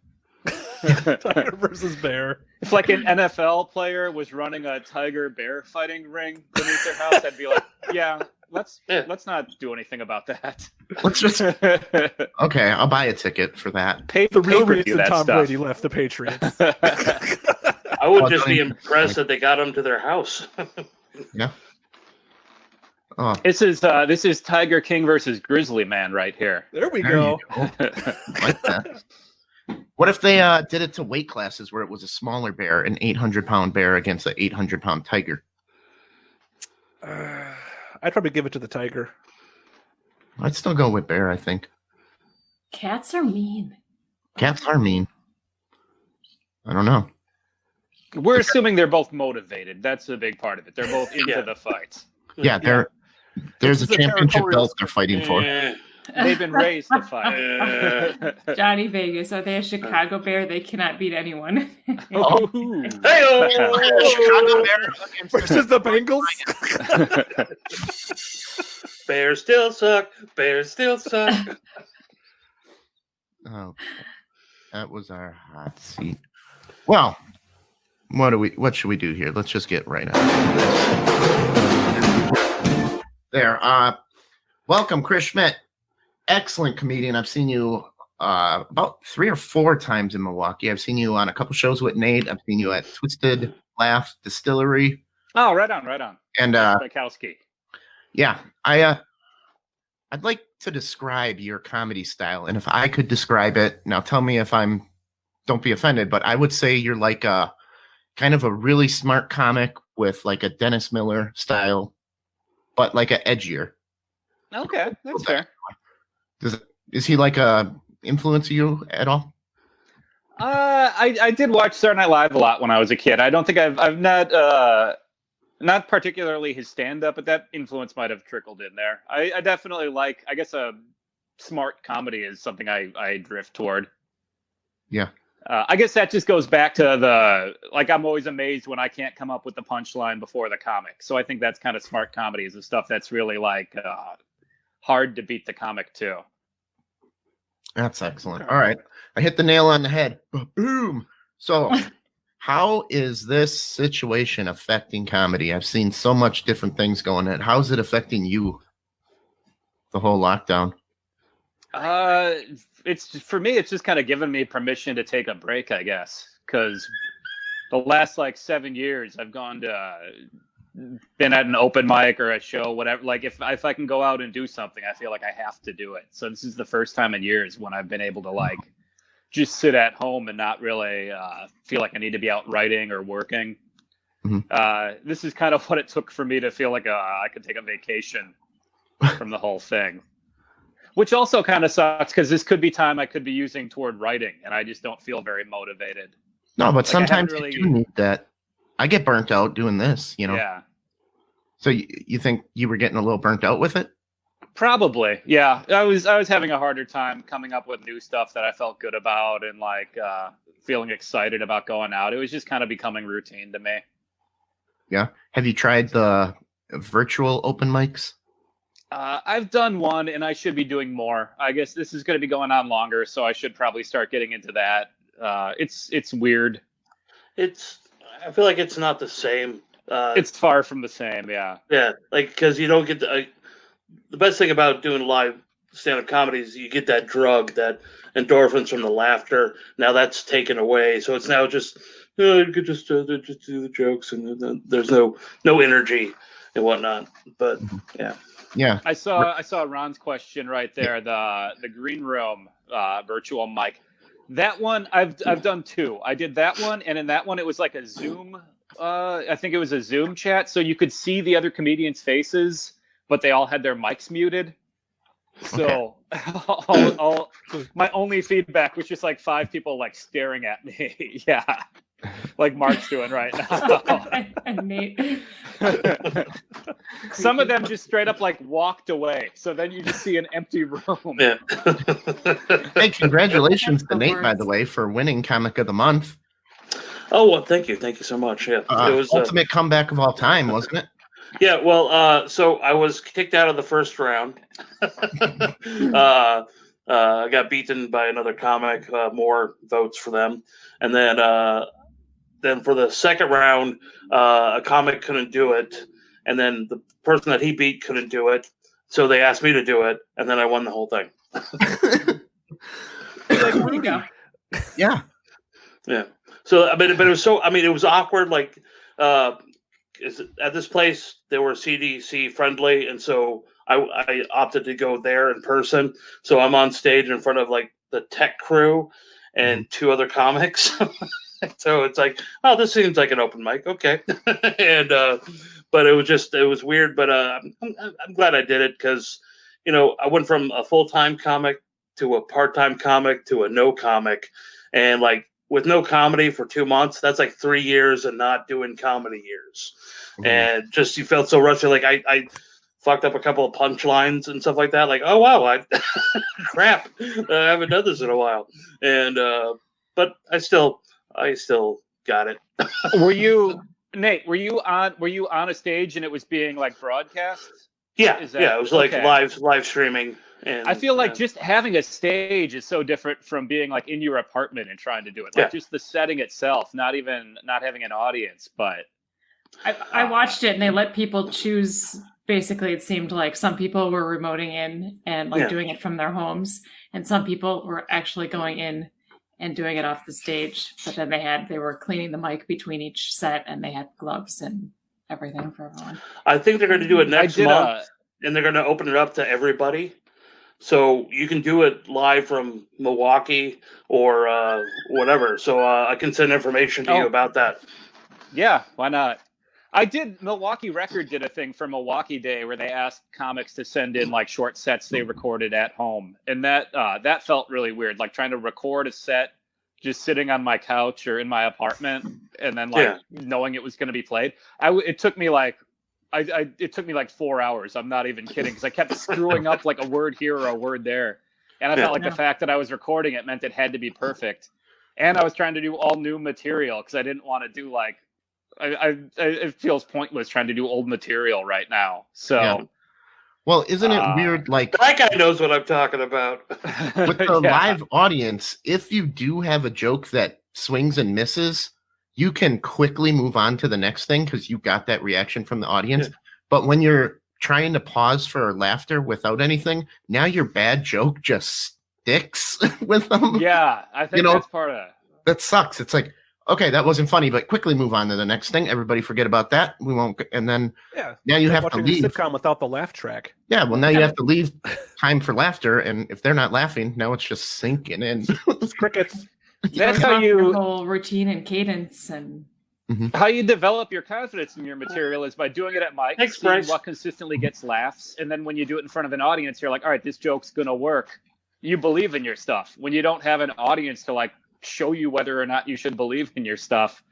Tiger versus bear. If like an NFL player was running a tiger bear fighting ring beneath their house, I'd be like, yeah, let's not do anything about that. Let's just. Okay, I'll buy a ticket for that. The real pay-per-view reason that Tom stuff. Brady left the Patriots. I would Well, just be don't even- impressed that they got him to their house. Oh, This is Tiger King versus Grizzly Man right here. There we there go. you go. Like that. What if they did it to weight classes where it was a smaller bear, an 800-pound bear against an 800-pound tiger? I'd probably give it to the tiger. I'd still go with bear, I think. Cats are mean. Cats are mean. I don't know. We're assuming they're both motivated. That's a big part of it. They're both into Yeah. the fights. Yeah, there's a This is a championship territorial belt they're fighting for. Eh, They've been raised to fight. Johnny Vegas, are they a Chicago bear? They cannot beat anyone. Oh. Ooh. Hey-o! Chicago Bear against Versus the Bengals? Bears still suck. Bears still suck. Oh, that was our hot seat. Well, what should we do here? Let's just get right on this. There. Welcome, Chris Schmidt. Excellent comedian. I've seen you about 3 or 4 times in Milwaukee. I've seen you on a couple shows with Nate. I've seen you at Twisted Laugh Distillery. Oh, right on. And Bukowski. yeah, I'd like to describe your comedy style, and if I could describe it, now tell me if don't be offended, but I would say you're like a kind of a really smart comic with like a Dennis Miller style, but like a edgier. Okay, that's fair. Is he like a influence you at all? I did watch Saturday Night Live a lot when I was a kid. I don't think I've not particularly his stand up, but that influence might have trickled in there. I definitely like. I guess a smart comedy is something I drift toward. Yeah. I guess that just goes back to I'm always amazed when I can't come up with the punchline before the comic. So I think that's kind of smart comedy is the stuff that's really hard to beat the comic too. That's excellent. All right. I hit the nail on the head. Boom. So how is this situation affecting comedy? I've seen so much different things going on. How's it affecting you? The whole lockdown. It's for me. It's just kind of given me permission to take a break, I guess, because the last 7 years I've been at an open mic or a show, whatever. Like if I can go out and do something, I feel like I have to do it. So this is the first time in years when I've been able to just sit at home and not really feel like I need to be out writing or working. Mm-hmm. This is kind of what it took for me to feel like I could take a vacation from the whole thing. Which also kind of sucks because this could be time I could be using toward writing, and I just don't feel very motivated. No, but sometimes really- you do need that. I get burnt out doing this, Yeah, So you think you were getting a little burnt out with it? probably. Yeah, I was having a harder time coming up with new stuff that I felt good about and feeling excited about going out. It was just kind of becoming routine to me. Yeah. Have you tried the virtual open mics? I've done one, and I should be doing more. I guess this is going to be going on longer, so I should probably start getting into that. It's weird. I feel like it's not the same. It's far from the same, yeah. Yeah, like because you don't get the best thing about doing live stand-up comedy is you get that drug, that endorphins from the laughter. Now that's taken away, so it's now just you could just do the jokes, and there's no energy and whatnot. But Yeah. I saw Ron's question right there. The green room virtual mic. That one I've done two. I did that one, and in that one it was like a Zoom. I think it was a Zoom chat, so you could see the other comedians' faces, but they all had their mics muted. So my only feedback was just like 5 people like staring at me. Yeah. Like Mark's doing right now. Nate. Some of them just straight up like walked away. So then you just see an empty room. yeah. Hey, congratulations to The Nate, by worst. the way, for winning Comic of the Month. Oh, well, thank you so much. Yeah, it was Ultimate comeback of all time, wasn't it? Yeah, well, so I was kicked out of the first round. I got beaten by another comic, more votes for them. And then for the second round, a comic couldn't do it. And then the person that he beat couldn't do it. So they asked me to do it. And then I won the whole thing. There you go. Yeah. Yeah. So, but it was it was awkward. Like, at this place, they were CDC friendly, and so I opted to go there in person. So I'm on stage in front of like the tech crew and 2 other comics. So it's like, oh, this seems like an open mic, okay. And but it was weird. But I'm glad I did it because I went from a full-time comic to a part-time comic to a no comic, and like. With no comedy for 2 months, that's like 3 years and not doing comedy years. Mm-hmm. And just you felt so rusty. Like I fucked up a couple of punchlines and stuff like that. Like, oh wow, crap, I haven't done this in a while. And but I still got it. Nate? Were you on a stage and it was being like broadcast? Yeah, it was like live streaming. And I feel like just having a stage is so different from being like in your apartment and trying to do it. Like just the setting itself, not having an audience. But I watched it and they let people choose. Basically, it seemed like some people were remoting in and like doing it from their homes, and some people were actually going in and doing it off the stage. But then they were cleaning the mic between each set, and they had gloves and everything for everyone. I think they're going to do it next month, and they're going to open it up to everybody. So you can do it live from Milwaukee or whatever. So I can send information to you about that. Yeah, why not? Milwaukee Record did a thing for Milwaukee Day where they asked comics to send in like short sets they recorded at home. And that felt really weird, like trying to record a set just sitting on my couch or in my apartment and then knowing it was going to be played. It took me like 4 hours. I'm not even kidding, because I kept screwing up like a word here or a word there, and I felt like the fact that I was recording it meant it had to be perfect. And I was trying to do all new material because I didn't want to do like it feels pointless trying to do old material right now. So, well, isn't it weird? Like that guy knows what I'm talking about. With the live audience, if you do have a joke that swings and misses, you can quickly move on to the next thing because you got that reaction from the audience. Yeah. But when you're trying to pause for laughter without anything, now your bad joke just sticks with them. Yeah, I think that's part of it. That sucks. It's like, okay, that wasn't funny, but quickly move on to the next thing. Everybody forget about that. We won't. And then now you have to leave. A sitcom without the laugh track. Yeah, well, now you have to leave time for laughter. And if they're not laughing, now it's just sinking in. It's crickets. That's how you whole routine and cadence and how you develop your confidence in your material is by doing it at mics, seeing what consistently gets laughs, and then when you do it in front of an audience, you're like, all right, this joke's gonna work. You believe in your stuff. When you don't have an audience to like show you whether or not you should believe in your stuff,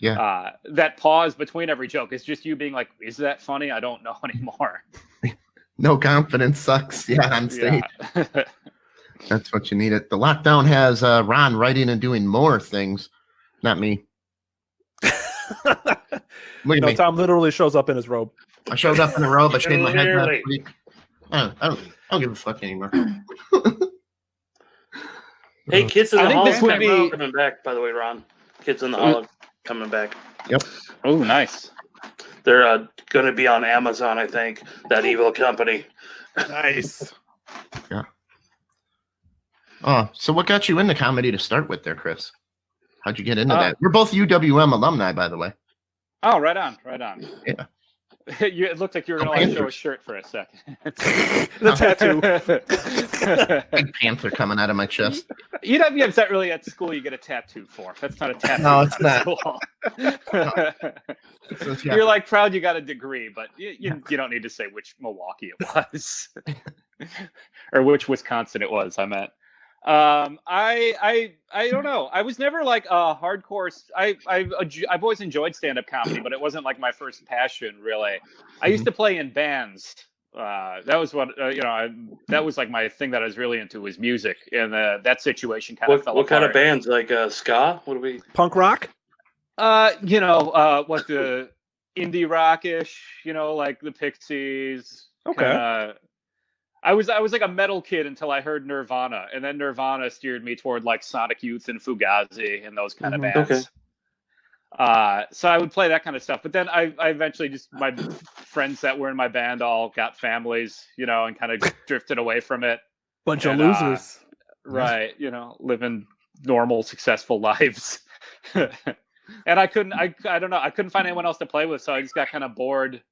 that pause between every joke is just you being like, is that funny? I don't know anymore. No confidence sucks. Yeah, on stage. Yeah. That's what you need. The lockdown has Ron writing and doing more things, not me. Tom literally shows up in his robe. I showed up in a robe. I shaved my head last week. I don't give a fuck anymore. Hey, Kids in I the think Hall this would be- coming back, by the way, Ron. Kids in the Hall coming back. Yep. Oh, nice. They're going to be on Amazon, I think. That evil company. Nice. Oh, so what got you into comedy to start with there, Chris? How'd you get into that? We're both UWM alumni, by the way. Oh, right on, right on. Yeah. It looked like you were going to show a shirt for a second. The tattoo. Big panther coming out of my chest. UWM's not really at school you get a tattoo for. That's not a tattoo. No, it's not. School. So, yeah. You're like proud you got a degree, but you don't need to say which Milwaukee it was. Or which Wisconsin it was, I meant. I don't know. I was never like a hardcore. I've always enjoyed stand-up comedy, but it wasn't like my first passion really. I used to play in bands. That was what that was like my thing that I was really into was music, and that situation kind of fell apart. What kind of bands? Like ska? What do we? Punk rock? What the indie rockish, like the Pixies. Okay. I was like a metal kid until I heard Nirvana, and then Nirvana steered me toward like Sonic Youth and Fugazi and those kind of bands. Okay. So I would play that kind of stuff, but then I eventually just my friends that were in my band all got families, and kind of drifted away from it. Bunch of losers. Right, living normal, successful lives. And I couldn't find anyone else to play with, so I just got kind of bored.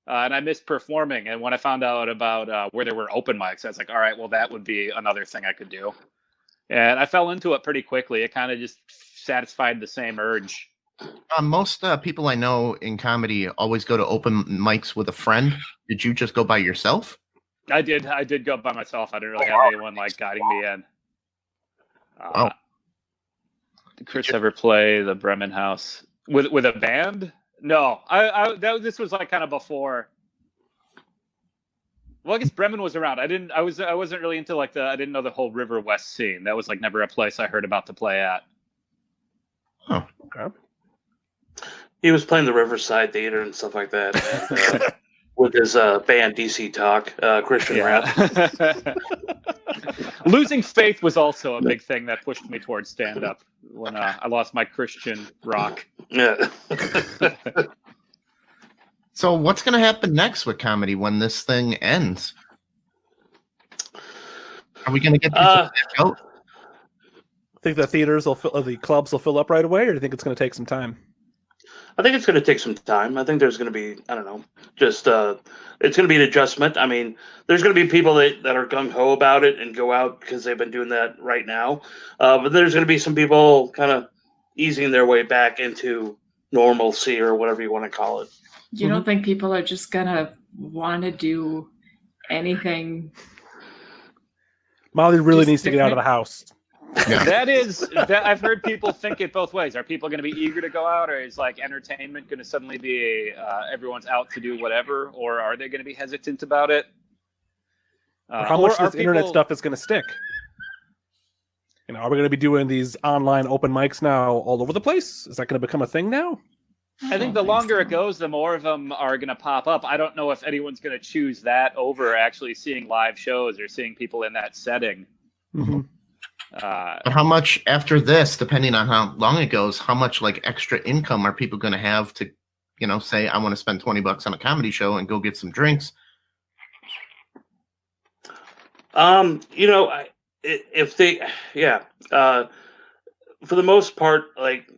And I missed performing. And when I found out about where there were open mics, I was like, all right, well, that would be another thing I could do. And I fell into it pretty quickly. It kind of just satisfied the same urge. Most people I know in comedy always go to open mics with a friend. Did you just go by yourself? I did go by myself. I didn't really have anyone like guiding me in. Did Chris ever play the Bremen House with a band? No, this was like kind of before. Well, I guess Bremen was around. I wasn't really into like I didn't know the whole River West scene. That was like never a place I heard about to play at. Oh, okay. He was playing the Riverside Theater and stuff like that. With his band DC Talk, Christian rap. Losing faith was also a big thing that pushed me towards stand-up when I lost my Christian rock. Yeah. So what's going to happen next with comedy when this thing ends? Are we going to get people back out? Think the theaters the clubs will fill up right away, or do you think it's going to take some time? I think it's going to take some time. I think there's going to be, I don't know, just it's going to be an adjustment. I mean, there's going to be people that are gung-ho about it and go out because they've been doing that right now. But there's going to be some people kind of easing their way back into normalcy or whatever you want to call it. You don't think people are just going to want to do anything? Molly really Just needs to get out of the house. Yeah. That I've heard people think it both ways. Are people going to be eager to go out, or is like entertainment going to suddenly be everyone's out to do whatever, or are they going to be hesitant about it? Or how much this internet stuff is going to stick? Are we going to be doing these online open mics now all over the place? Is that going to become a thing now? I think the longer it goes, the more of them are going to pop up. I don't know if anyone's going to choose that over actually seeing live shows or seeing people in that setting. Mm-hmm. But how much after this, depending on how long it goes, how much like extra income are people going to have to, say, I want to spend $20 on a comedy show and go get some drinks? If they, for the most part, like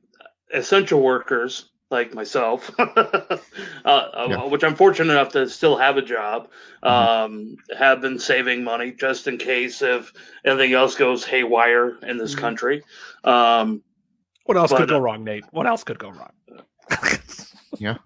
essential workers like myself, which I'm fortunate enough to still have a job, have been saving money just in case if anything else goes haywire in this country. What else could go wrong, Nate? What else could go wrong? Yeah.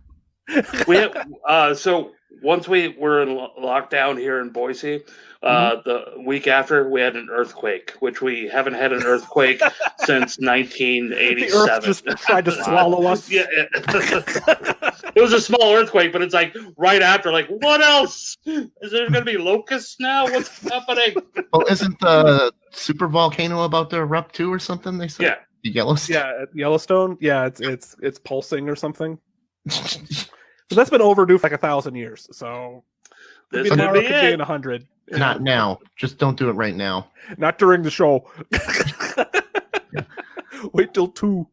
We have, so once we were in lockdown here in Boise, the week after we had an earthquake, which we haven't had an earthquake since 1987. The earth just tried to swallow us. Yeah, it was a small earthquake, but it's like right after. Like, what else? Is there going to be locusts now? What's happening? Well, isn't the super volcano about to erupt too, or something? They said. Yeah. The Yellowstone. Yeah, Yellowstone. Yeah, it's pulsing or something. But that's been overdue for like 1,000 years. So This Tomorrow could be could be it. in 100. Not now. Just don't do it right now. Not during the show. Wait till 2.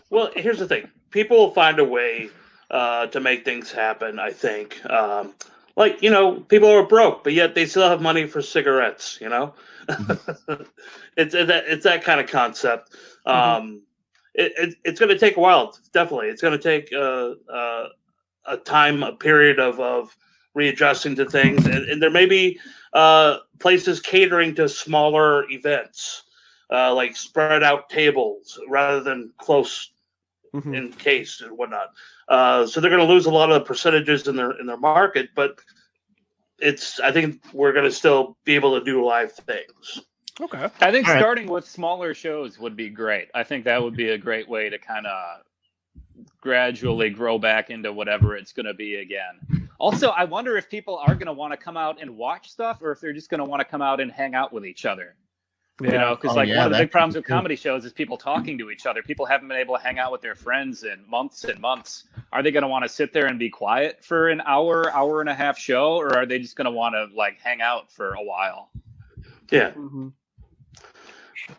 Well, here's the thing. People will find a way to make things happen, I think. Like, people are broke, but yet they still have money for cigarettes, It's that kind of concept. It's going to take a while, definitely. It's going to take a period of readjusting to things. And there may be places catering to smaller events, like spread out tables rather than close encased and whatnot. So they're going to lose a lot of the percentages in their market, but I think we're going to still be able to do live things. Okay. I think All right. starting with smaller shows would be great. I think that would be a great way to kind of gradually grow back into whatever it's going to be again. Also, I wonder if people are going to want to come out and watch stuff, or if they're just going to want to come out and hang out with each other. Yeah. Because Oh, one of the that big problems could with be cool. comedy shows is people talking to each other. People haven't been able to hang out with their friends in months and months. Are they going to want to sit there and be quiet for an hour and a half show, or are they just going to want to hang out for a while? Yeah.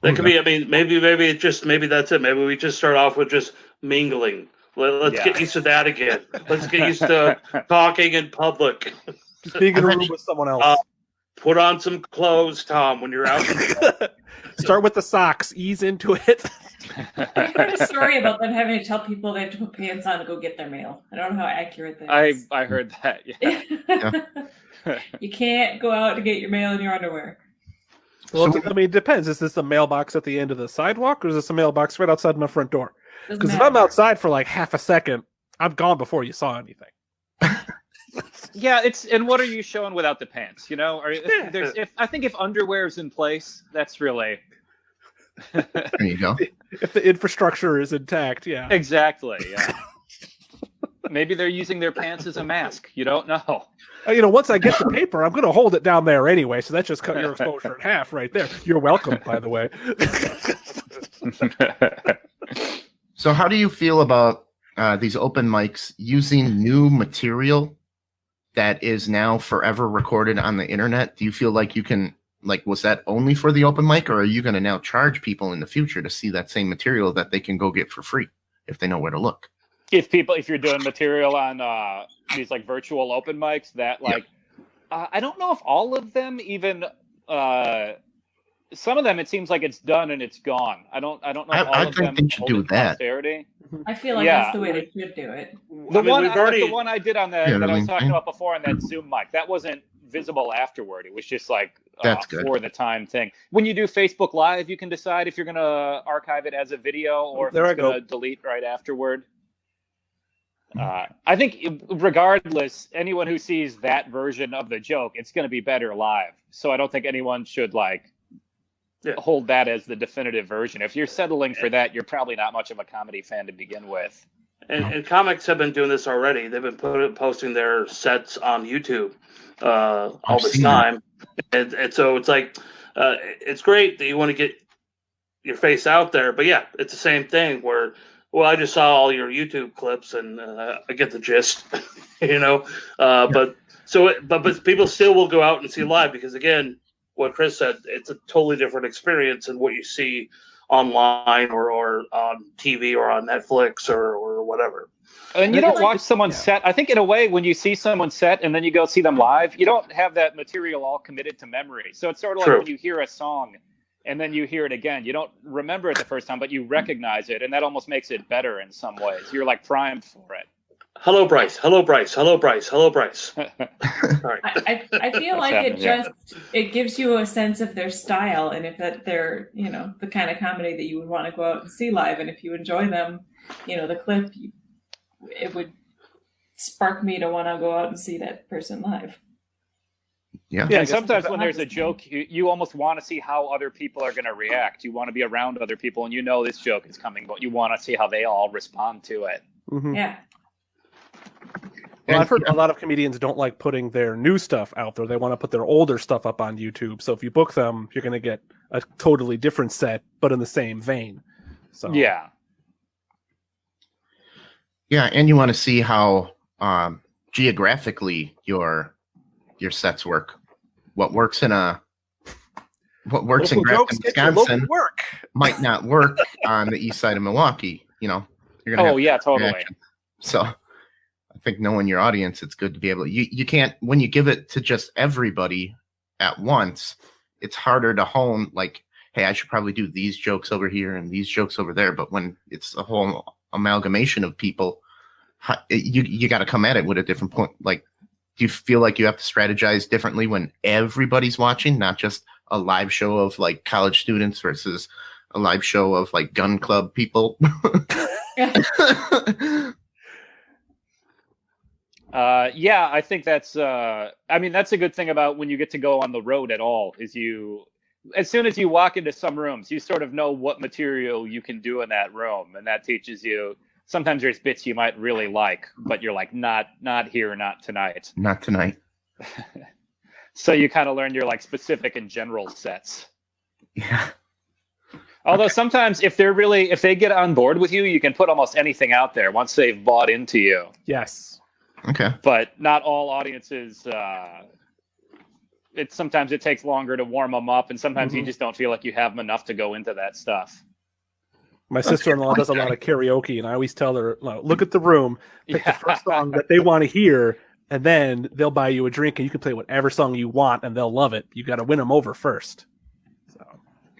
That could be. I mean, maybe that's it. Maybe we just start off with just mingling. Let's get used to that again. Let's get used to talking in public. Just being in a room with someone else. Put on some clothes, Tom, when you're out. Start with the socks. Ease into it. I heard a story about them having to tell people they have to put pants on to go get their mail. I don't know how accurate that is. I heard that. Yeah. You can't go out to get your mail in your underwear. Well, So- it depends. Is this a mailbox at the end of the sidewalk, or is this a mailbox right outside my front door? Doesn't Because if matter. I'm outside for like half a second, I'm gone before you saw anything. Yeah, and what are you showing without the pants? If I think if underwear is in place, that's really There you go. If the infrastructure is intact, yeah. exactly. Yeah. Maybe they're using their pants as a mask. You don't know. Once I get the paper, I'm going to hold it down there anyway, so that just cut your exposure in half right there. You're welcome, by the way. So how do you feel about these open mics using new material that is now forever recorded on the internet? Do you feel like you can, was that only for the open mic, or are you going to now charge people in the future to see that same material that they can go get for free if they know where to look? If you're doing material on these virtual open mics, that I don't know if all of them even. Some of them, it seems like it's done and it's gone. I don't know if all I of think them they should hold do in that. posterity. I feel like Yeah. that's the way they should do it. The one we've I did on that Yeah, that I was I talking mean- about before on that Zoom mic, that wasn't visible afterward. It was just That's good. for the time thing. When you do Facebook Live, you can decide if you're going to archive it as a video or if There I it's going to go. delete right afterward. I think regardless, anyone who sees that version of the joke, it's going to be better live. So I don't think anyone should hold that as the definitive version. If you're settling for that, you're probably not much of a comedy fan to begin with. And comics have been doing this already. They've been posting their sets on YouTube all I've the seen time. And so it's it's great that you want to get your face out there. But yeah, it's the same thing where, well, I just saw all your YouTube clips and I get the gist, But people still will go out and see live because, again, what Chris said, it's a totally different experience than what you see online or on TV or on Netflix or whatever. And you don't watch someone's set. I think in a way, when you see someone's set and then you go see them live, you don't have that material all committed to memory. So it's sort of True. like when you hear a song and then you hear it again, you don't remember it the first time, but you recognize it. And that almost makes it better in some ways. You're primed for it. Hello, Bryce. Hello, Bryce. Hello, Bryce. Hello, Bryce. Sorry. I feel like it happening, yeah. it gives you a sense of their style and if that they're the kind of comedy that you would want to go out and see live, and if you enjoy them, the clip, it would spark me to want to go out and see that person live. Yeah. Yeah, and sometimes when there's a joke, you almost want to see how other people are going to react. You want to be around other people, and this joke is coming, but you want to see how they all respond to it. Mhm. Yeah. Well, I've heard a lot of comedians don't like putting their new stuff out there. They want to put their older stuff up on YouTube. So if you book them, you're going to get a totally different set, but in the same vein. So Yeah. Yeah, and you want to see how geographically your your sets work. What works in Grafton, Wisconsin work. might not work on the east side of Milwaukee. You're gonna have totally. reaction. So I think knowing your audience, it's good to be able to, you can't, when you give it to just everybody at once, it's harder to hone, like, hey, I should probably do these jokes over here and these jokes over there. But when it's a whole amalgamation of people, you got to come at it with a different point. Like, do you feel like you have to strategize differently when everybody's watching, not just a live show of like college students versus a live show of like gun club people? Yeah, I think that's that's a good thing about when you get to go on the road at all, is as soon as you walk into some rooms, you sort of know what material you can do in that room, and that teaches you. Sometimes there's bits you might really like, but you're like, not here, not tonight. Not tonight. So you kind of learn your like specific and general sets. Yeah. Although sometimes if they get on board with you, you can put almost anything out there once they've bought into you. Yes. Okay. But not all audiences. Sometimes it takes longer to warm them up, and sometimes you just don't feel like you have them enough to go into that stuff. My sister-in-law does a lot of karaoke, and I always tell her, look at the room, pick the first song that they want to hear, and then they'll buy you a drink, and you can play whatever song you want, and they'll love it. You got to win them over first. So.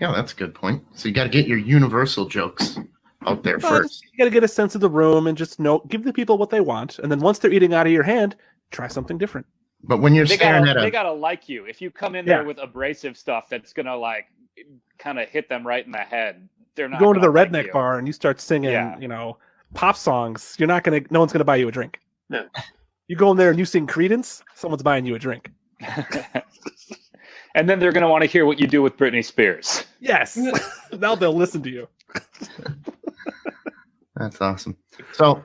Yeah, that's a good point. So you got to get your universal jokes out there first. You got to get a sense of the room and just give the people what they want, and then once they're eating out of your hand, try something different. But when you're they gotta like you. If you come in there with abrasive stuff that's gonna like kind of hit them right in the head, they're not. You go to the like redneck you. bar and you start singing, pop songs. No one's gonna buy you a drink. No. You go in there and you sing Creedence, someone's buying you a drink. And then they're gonna want to hear what you do with Britney Spears. Yes. Now they'll listen to you. That's awesome. So,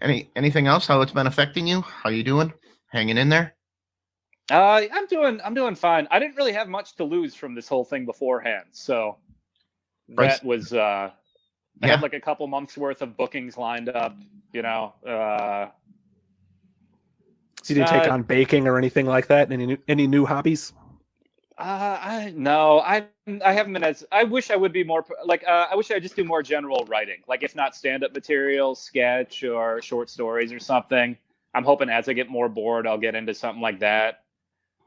anything else? How it's been affecting you? How you doing? Hanging in there? I'm doing fine. I didn't really have much to lose from this whole thing beforehand, so that was I had like a couple months worth of bookings lined up. So you didn't take on baking or anything like that? Any new hobbies? I haven't been as. I wish I would be more like. I wish I just do more general writing, like if not stand-up material, sketch or short stories or something. I'm hoping as I get more bored, I'll get into something like that.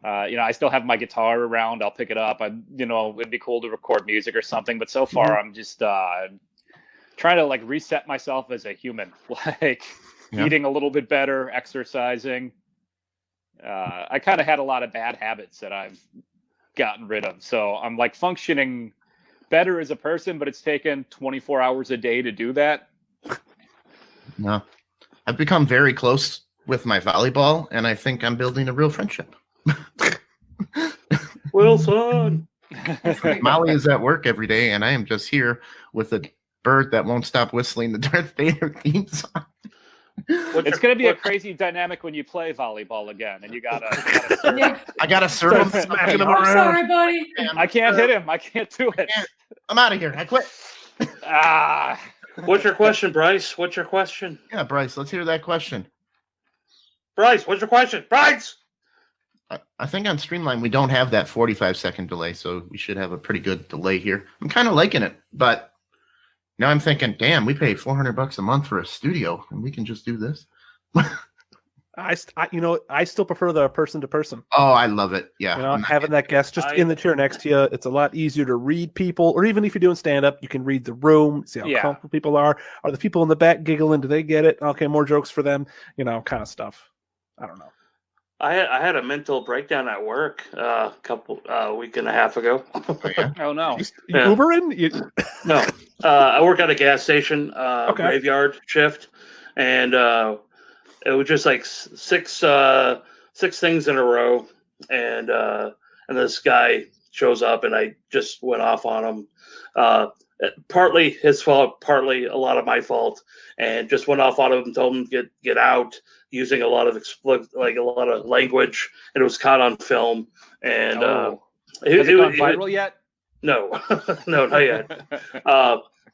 I still have my guitar around. I'll pick it up. It'd be cool to record music or something. But so far, I'm just trying to like reset myself as a human, like eating a little bit better, exercising. I kind of had a lot of bad habits that I've gotten rid of. So I'm like functioning better as a person, but it's taken 24 hours a day to do that. No, I've become very close with my volleyball, and I think I'm building a real friendship. Wilson! Molly is at work every day, and I am just here with a bird that won't stop whistling the Darth Vader theme song. It's going to be a crazy dynamic when you play volleyball again, and you gotta serve him. I gotta serve him, smacking him around. Sorry, buddy. I can't hit him. I can't do it. I'm out of here. I quit. What's your question, Bryce? What's your question? Yeah, Bryce, let's hear that question. Bryce, what's your question? Bryce! I think on Streamline we don't have that 45-second delay, so we should have a pretty good delay here. I'm kind of liking it, but now I'm thinking, damn, we pay $400 a month for a studio, and we can just do this. I still prefer the person to person. Oh, I love it. Yeah, having that guest just in the chair next to you, it's a lot easier to read people. Or even if you're doing stand up, you can read the room, see how comfortable people are. Are the people in the back giggling? Do they get it? Okay, more jokes for them. Kind of stuff. I don't know. I had a mental breakdown at work a week and a half ago. Oh no! You Ubering? No, I work at a gas station graveyard shift, and it was just like six things in a row, and this guy shows up, and I just went off on him. Partly his fault, partly a lot of my fault, and just went off on him and told him to get out, using a lot of a lot of language, and it was caught on film. And has it gone viral yet? No, no, not yet.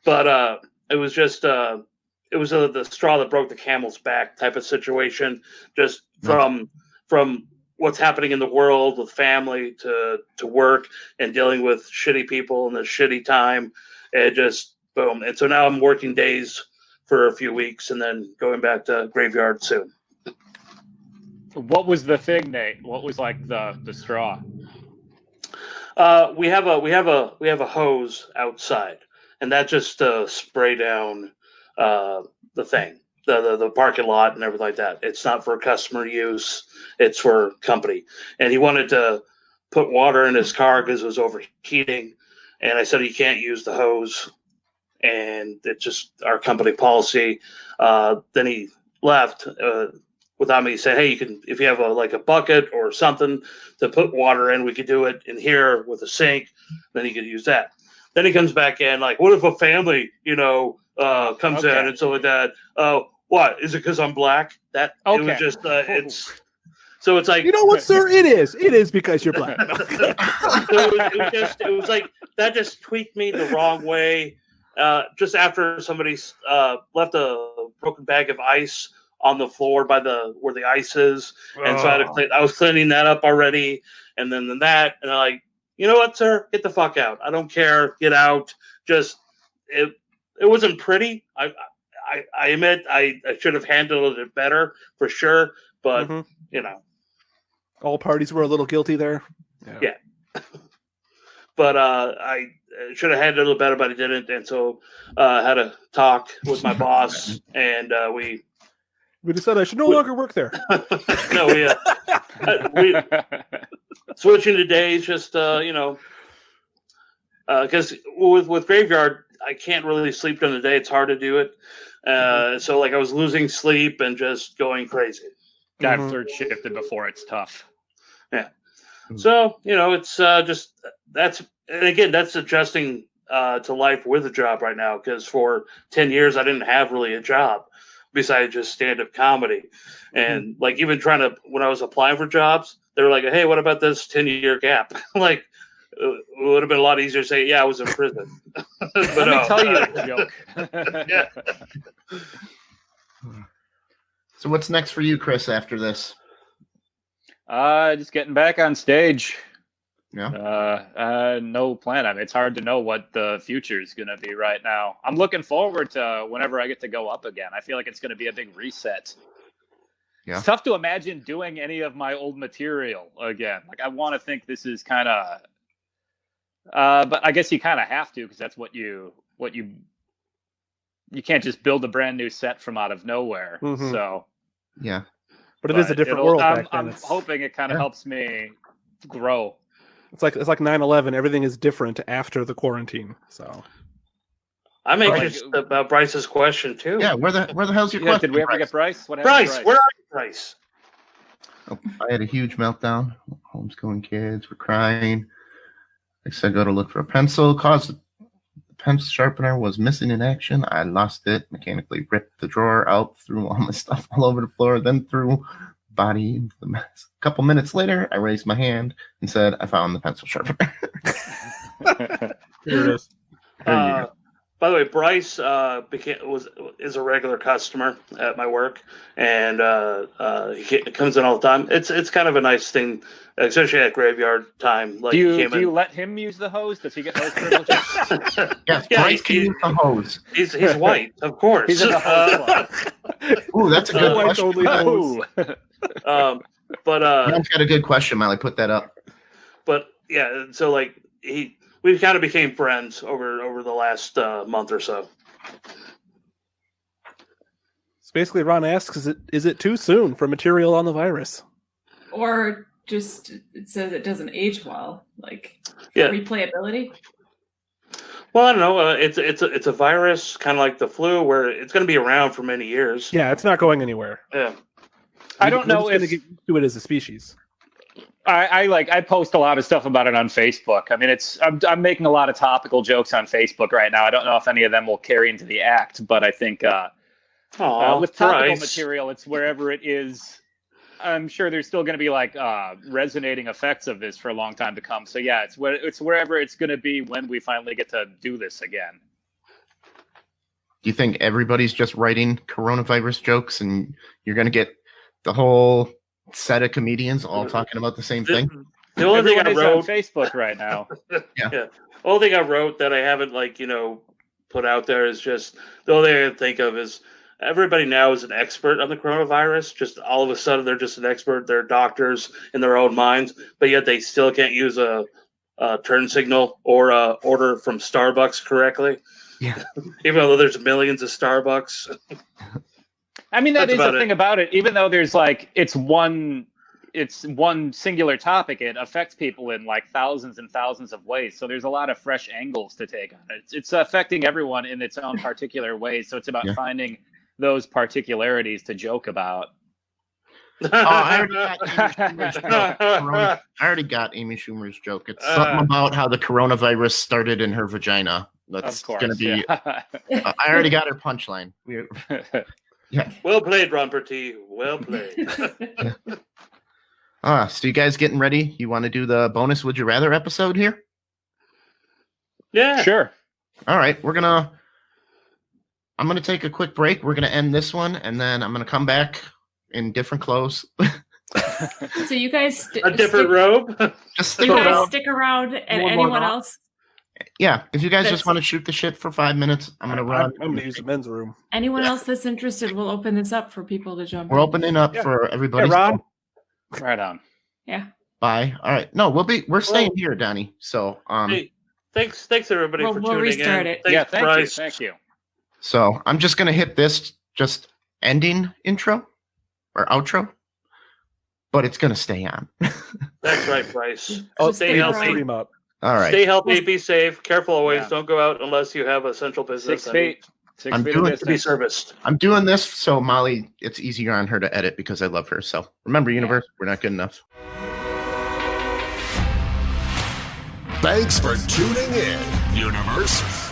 But it was just it was the straw that broke the camel's back type of situation. Just from what's happening in the world with family to work and dealing with shitty people and the shitty time. And just boom. And so now I'm working days for a few weeks and then going back to Graveyard soon. What was the thing, Nate? What was like the straw? We have a hose outside, and that just spray down the thing, the parking lot and everything like that. It's not for customer use; it's for company. And he wanted to put water in his car because it was overheating, and I said he can't use the hose, and it's just our company policy. Then he left. Without me saying, hey, you can, if you have a bucket or something to put water in, we could do it in here with a sink. Then he could use that. Then he comes back in like, what if a family, comes in and so like that? What is it? Because I'm black? That it was just it's. So it's like, you know what, sir? It is because you're black. it was like that just tweaked me the wrong way. Just after somebody left a broken bag of ice on the floor by where the ice is, and so I was cleaning that up already, and then that, and I'm like, you know what, sir, get the fuck out. I don't care. Get out. Just it wasn't pretty. I admit I should have handled it better for sure, but all parties were a little guilty there. Yeah. But I should have handled it better, but I didn't, and so I had a talk with my boss, and we decided I should no longer work there. No, we switching to days, just because with Graveyard, I can't really sleep during the day. It's hard to do it. So like I was losing sleep and just going crazy. I've third shifted before. It's tough. Yeah. So it's just that's adjusting to life with a job right now, because for 10 years I didn't have really a job besides just stand-up comedy. And like even when I was applying for jobs, they were like, hey, what about this 10-year gap? Like it would have been a lot easier to say, yeah, I was in prison. But let me tell you a joke. Yeah. So what's next for you, Chris, after this? Just getting back on stage. Yeah. No plan. I mean, it's hard to know what the future is going to be right now. I'm looking forward to whenever I get to go up again. I feel like it's going to be a big reset. Yeah. It's tough to imagine doing any of my old material again. Like I want to think this is kind of, but I guess you kind of have to, because that's what you can't just build a brand new set from out of nowhere. So yeah, but it is a different world. I'm hoping it kind of helps me grow. It's like 9/11. Everything is different after the quarantine. So I'm anxious about Bryce's question too. Yeah, where the hell's your question? Did we ever get Bryce? What Bryce, happened, where are you, Bryce? Oh, I had a huge meltdown. Homeschooling kids were crying. I said, go to look for a pencil. The pencil sharpener was missing in action. I lost it. Mechanically ripped the drawer out, threw all my stuff all over the floor, then threw body into the mess. A couple minutes later, I raised my hand and said, I found the pencil sharpener. Here it is. By the way, Bryce is a regular customer at my work, and he comes in all the time. It's kind of a nice thing, especially at Graveyard time. Like, do you let him use the hose? Does he get hose privileges? Yes, Bryce can use the hose. He's white, of course. He's in the hose club. Ooh, that's a good question. Hose. But Man's got a good question, Molly. Put that up. But yeah, so like we kind of became friends over the last month or so. So basically, Ron asks, is it too soon for material on the virus? Or just it says it doesn't age well, like replayability. Well, I don't know. It's a virus, kind of like the flu, where it's going to be around for many years. Yeah, it's not going anywhere. Yeah. I don't know if to get used to it as a species. I post a lot of stuff about it on Facebook. I mean, I'm making a lot of topical jokes on Facebook right now. I don't know if any of them will carry into the act, but I think with topical material, it's wherever it is. I'm sure there's still going to be like resonating effects of this for a long time to come. So yeah, it's wherever it's going to be when we finally get to do this again. Do you think everybody's just writing coronavirus jokes and you're going to get the whole set of comedians all talking about the same thing. The only thing Everyone I is on wrote, Facebook right now. Yeah. the only thing I wrote that I haven't put out there is just the only thing I can think of is everybody now is an expert on the coronavirus. Just all of a sudden they're just an expert. They're doctors in their own minds, but yet they still can't use a turn signal or a order from Starbucks correctly. Yeah. Even though there's millions of Starbucks. I mean, That's that is the about thing about it. Even though there's like it's one singular topic, it affects people in like thousands and thousands of ways. So there's a lot of fresh angles to take on it. It's affecting everyone in its own particular ways. So it's about finding those particularities to joke about. I already got Amy Schumer's joke. It's something about how the coronavirus started in her vagina. That's going to be. I already got her punchline. Yeah. Well played, Ron Pertee. Well played. So you guys getting ready? You want to do the bonus Would You Rather episode here? Yeah. Sure. All right. I'm going to take a quick break. We're going to end this one, and then I'm going to come back in different clothes. So you guys A different robe? Just You stick guys around. stick around, and One more anyone knock. else, Yeah. If you guys That's- just want to shoot the shit for 5 minutes, I'm going to I'm run. going to use the men's room. anyone else that's interested, we'll open this up for people to jump. We're in. opening up Yeah. for everybody. Hey, Ron. Right on. Yeah. Bye. All right. No, we're staying here, Donnie. So Hey, thanks everybody We'll for tuning restart in. it. Thanks, Yeah, thank Bryce. you. Thank you. So I'm just gonna hit this just ending intro or outro, but it's gonna stay on. That's right, Bryce. Oh, Stay stick healthy. around. Stream up. All right. Stay healthy, be safe, careful always. Yeah. Don't go out unless you have essential business. 6 feet. 6 I'm feet doing of To be distance. serviced. I'm doing this so Molly, it's easier on her to edit because I love her. So remember, universe, we're not good enough. Thanks for tuning in, universe.